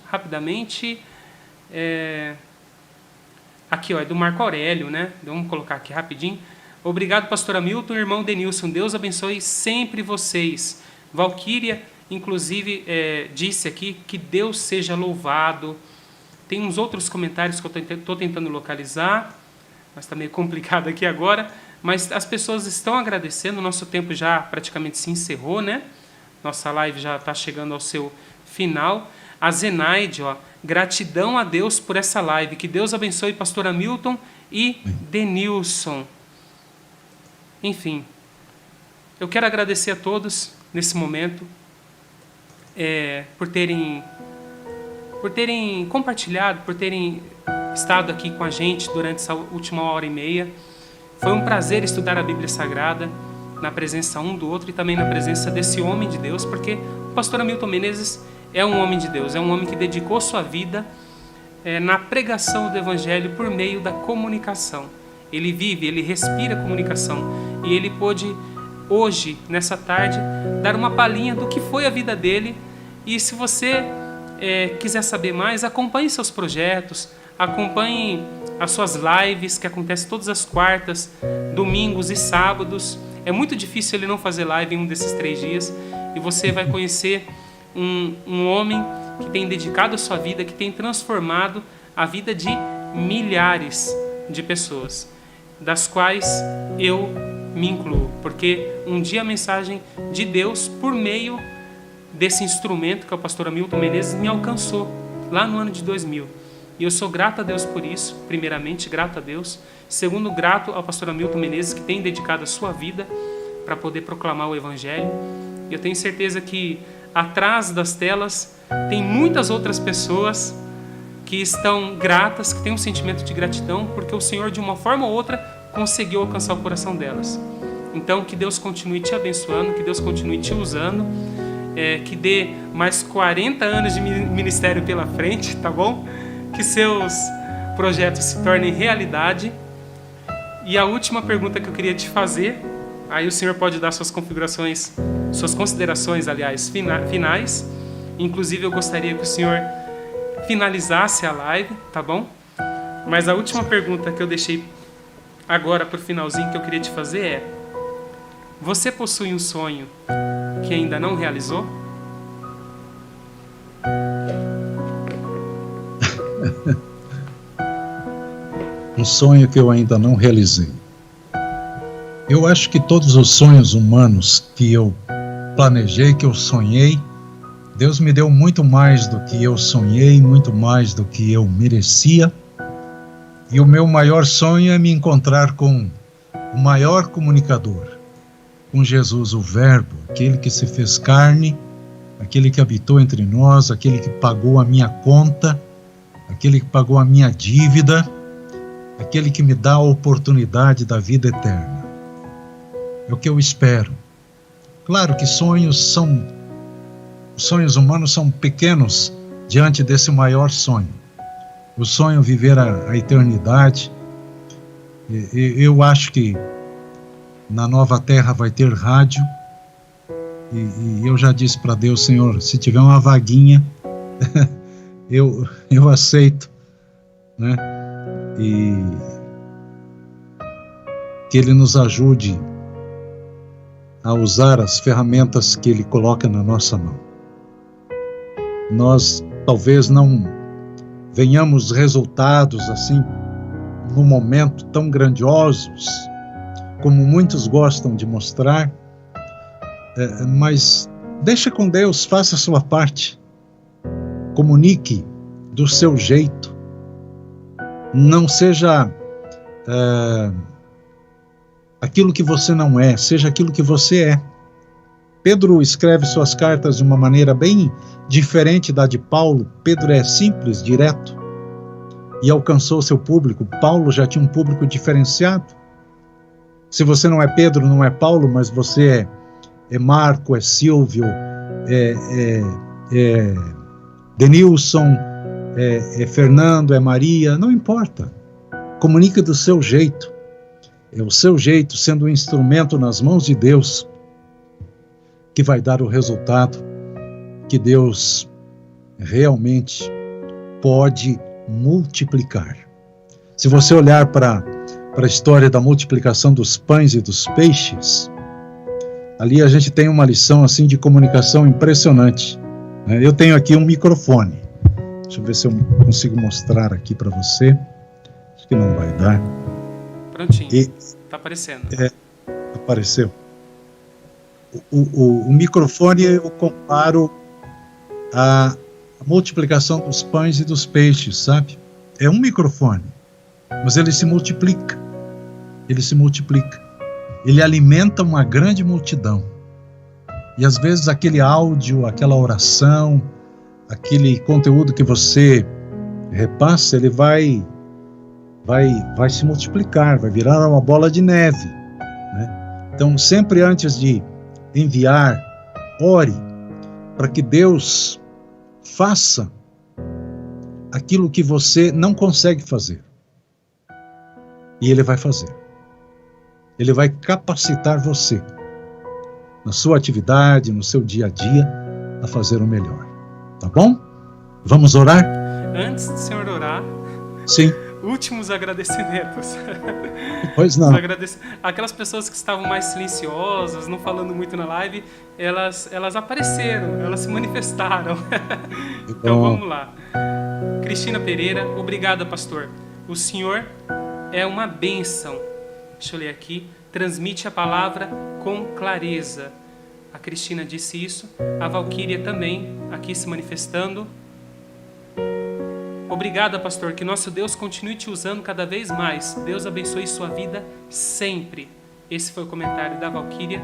Aqui, ó, é do Marco Aurélio, né? Vamos colocar aqui rapidinho. Obrigado, pastor Hamilton e irmão Denilson. Deus abençoe sempre vocês. Valquíria, inclusive, disse aqui que Deus seja louvado. Tem uns outros comentários que eu estou tentando localizar, mas está meio complicado aqui agora. Mas as pessoas estão agradecendo. Nosso tempo já praticamente se encerrou, né? Nossa live já está chegando ao seu final. A Zenaide, ó, gratidão a Deus por essa live. Que Deus abençoe pastor Hamilton e Denilson. Enfim, eu quero agradecer a todos nesse momento por terem compartilhado, por terem estado aqui com a gente durante essa última hora e meia. Foi um prazer estudar a Bíblia Sagrada na presença um do outro e também na presença desse homem de Deus, porque o pastor Hamilton Menezes é um homem de Deus, é um homem que dedicou sua vida na pregação do Evangelho por meio da comunicação. Ele vive, ele respira comunicação e ele pôde hoje, nessa tarde, dar uma palhinha do que foi a vida dele. E se você quiser saber mais, acompanhe seus projetos, acompanhe as suas lives que acontecem todas as quartas, domingos e sábados. É muito difícil ele não fazer live em um desses 3 dias e você vai conhecer um homem que tem dedicado a sua vida, que tem transformado a vida de milhares de pessoas, das quais eu me incluo, porque um dia a mensagem de Deus, por meio desse instrumento que é o pastor Hamilton Menezes, me alcançou lá no ano de 2000. E eu sou grato a Deus por isso, primeiramente grato a Deus, segundo grato ao pastor Hamilton Menezes, que tem dedicado a sua vida para poder proclamar o Evangelho. E eu tenho certeza que atrás das telas tem muitas outras pessoas que estão gratas, que têm um sentimento de gratidão, porque o Senhor, de uma forma ou outra, conseguiu alcançar o coração delas. Então, que Deus continue te abençoando, que Deus continue te usando, que dê mais 40 anos de ministério pela frente, tá bom? Que seus projetos se tornem realidade. E a última pergunta que eu queria te fazer, aí o Senhor pode dar suas considerações, aliás, finais. Inclusive, eu gostaria que o Senhor finalizasse a live, tá bom? Mas a última pergunta que eu deixei agora para o finalzinho que eu queria te fazer é: você possui um sonho que ainda não realizou? Um sonho que eu ainda não realizei. Eu acho que todos os sonhos humanos que eu planejei, que eu sonhei, Deus me deu muito mais do que eu sonhei, muito mais do que eu merecia. E o meu maior sonho é me encontrar com o maior comunicador, com Jesus, o Verbo, aquele que se fez carne, aquele que habitou entre nós, aquele que pagou a minha conta, aquele que pagou a minha dívida, aquele que me dá a oportunidade da vida eterna. É o que eu espero. Claro que sonhos humanos são pequenos diante desse maior sonho. O sonho viver a eternidade. Eu acho que na nova terra vai ter rádio. E eu já disse para Deus: Senhor, se tiver uma vaguinha, eu aceito, né? E que Ele nos ajude a usar as ferramentas que Ele coloca na nossa mão. Nós talvez não venhamos resultados assim no momento tão grandiosos como muitos gostam de mostrar, mas deixa com Deus, faça a sua parte. Comunique do seu jeito. Não seja aquilo que você não é, seja aquilo que você é. Pedro escreve suas cartas de uma maneira bem diferente da de Paulo. Pedro é simples, direto, e alcançou seu público. Paulo já tinha um público diferenciado. Se você não é Pedro, não é Paulo, mas você é Marco, é Silvio, é Denilson, é Fernando, é Maria, não importa. Comunica do seu jeito. É o seu jeito, sendo um instrumento nas mãos de Deus, que vai dar o resultado que Deus realmente pode multiplicar. Se você olhar para a história da multiplicação dos pães e dos peixes, ali a gente tem uma lição assim de comunicação impressionante. Eu tenho aqui um microfone. Deixa eu ver se eu consigo mostrar aqui para você. Acho que não vai dar. Prontinho. Está aparecendo. Apareceu. O microfone eu comparo a multiplicação dos pães e dos peixes, sabe? É um microfone, mas ele se multiplica. Ele se multiplica. Ele alimenta uma grande multidão. E às vezes aquele áudio, aquela oração, aquele conteúdo que você repassa, ele vai se multiplicar, vai virar uma bola de neve, né? Então, sempre antes de enviar, ore para que Deus faça aquilo que você não consegue fazer. E Ele vai fazer. Ele vai capacitar você, na sua atividade, no seu dia a dia, a fazer o melhor. Tá bom? Vamos orar? Antes do senhor orar, sim, últimos agradecimentos. Pois não. Aquelas pessoas que estavam mais silenciosas, não falando muito na live, elas apareceram, elas se manifestaram. Então vamos lá. Cristina Pereira, obrigada, pastor. O senhor é uma bênção. Deixa eu ler aqui. Transmite a palavra com clareza. A Cristina disse isso. A Valquíria também, aqui se manifestando. Obrigada, pastor, que nosso Deus continue te usando cada vez mais. Deus abençoe sua vida sempre. Esse foi o comentário da Valquíria.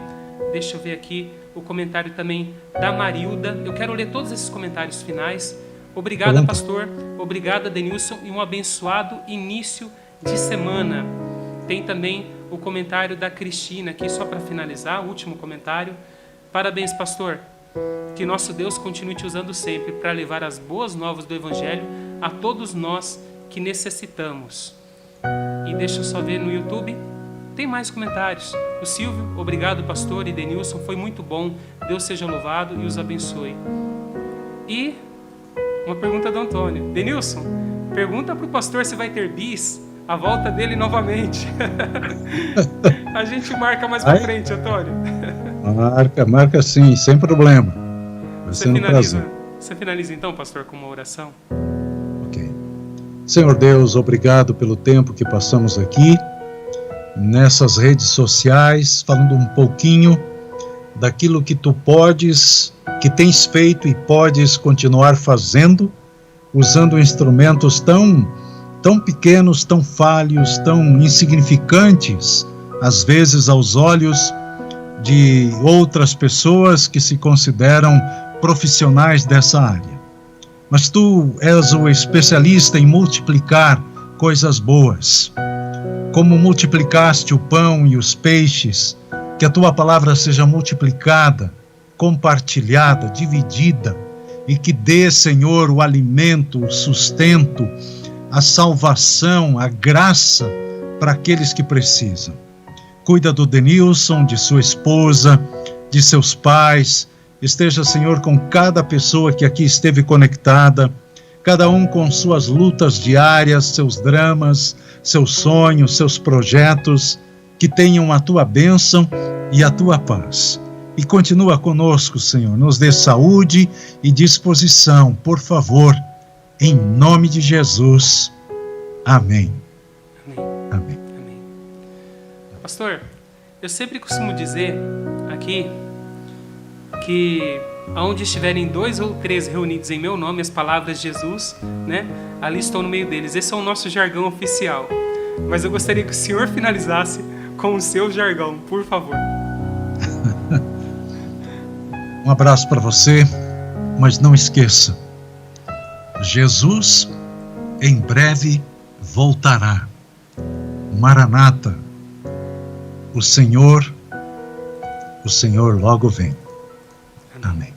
Deixa eu ver aqui o comentário também da Marilda. Eu quero ler todos esses comentários finais. Obrigada, pastor. Obrigada, Denilson. E um abençoado início de semana. Tem também o comentário da Cristina aqui, só para finalizar, o último comentário. Parabéns, pastor. Que nosso Deus continue te usando sempre para levar as boas novas do Evangelho a todos nós que necessitamos. E deixa eu só ver no YouTube, tem mais comentários. O Silvio, obrigado, pastor, e Denilson, foi muito bom. Deus seja louvado e os abençoe. E uma pergunta do Antônio. Denilson, pergunta para o pastor se vai ter bis, a volta dele novamente. A gente marca mais para frente, Antônio. Marca sim, sem problema. Você finaliza então, pastor, com uma oração? Ok. Senhor Deus, obrigado pelo tempo que passamos aqui, nessas redes sociais, falando um pouquinho daquilo que tu podes, que tens feito e podes continuar fazendo, usando instrumentos tão pequenos, tão falhos, tão insignificantes, às vezes aos olhos de outras pessoas que se consideram profissionais dessa área. Mas tu és o especialista em multiplicar coisas boas. Como multiplicaste o pão e os peixes, que a tua palavra seja multiplicada, compartilhada, dividida, e que dê, Senhor, o alimento, o sustento, a salvação, a graça para aqueles que precisam. Cuida do Denilson, de sua esposa, de seus pais. Esteja, Senhor, com cada pessoa que aqui esteve conectada, cada um com suas lutas diárias, seus dramas, seus sonhos, seus projetos, que tenham a tua bênção e a tua paz. E continua conosco, Senhor, nos dê saúde e disposição, por favor, em nome de Jesus. Amém. Amém. Pastor, eu sempre costumo dizer aqui que onde estiverem 2 ou 3 reunidos em meu nome, as palavras de Jesus, né? Ali estou no meio deles. Esse é o nosso jargão oficial. Mas eu gostaria que o senhor finalizasse com o seu jargão, por favor. Um abraço para você, mas não esqueça, Jesus em breve voltará. Maranata, o Senhor logo vem. Amém.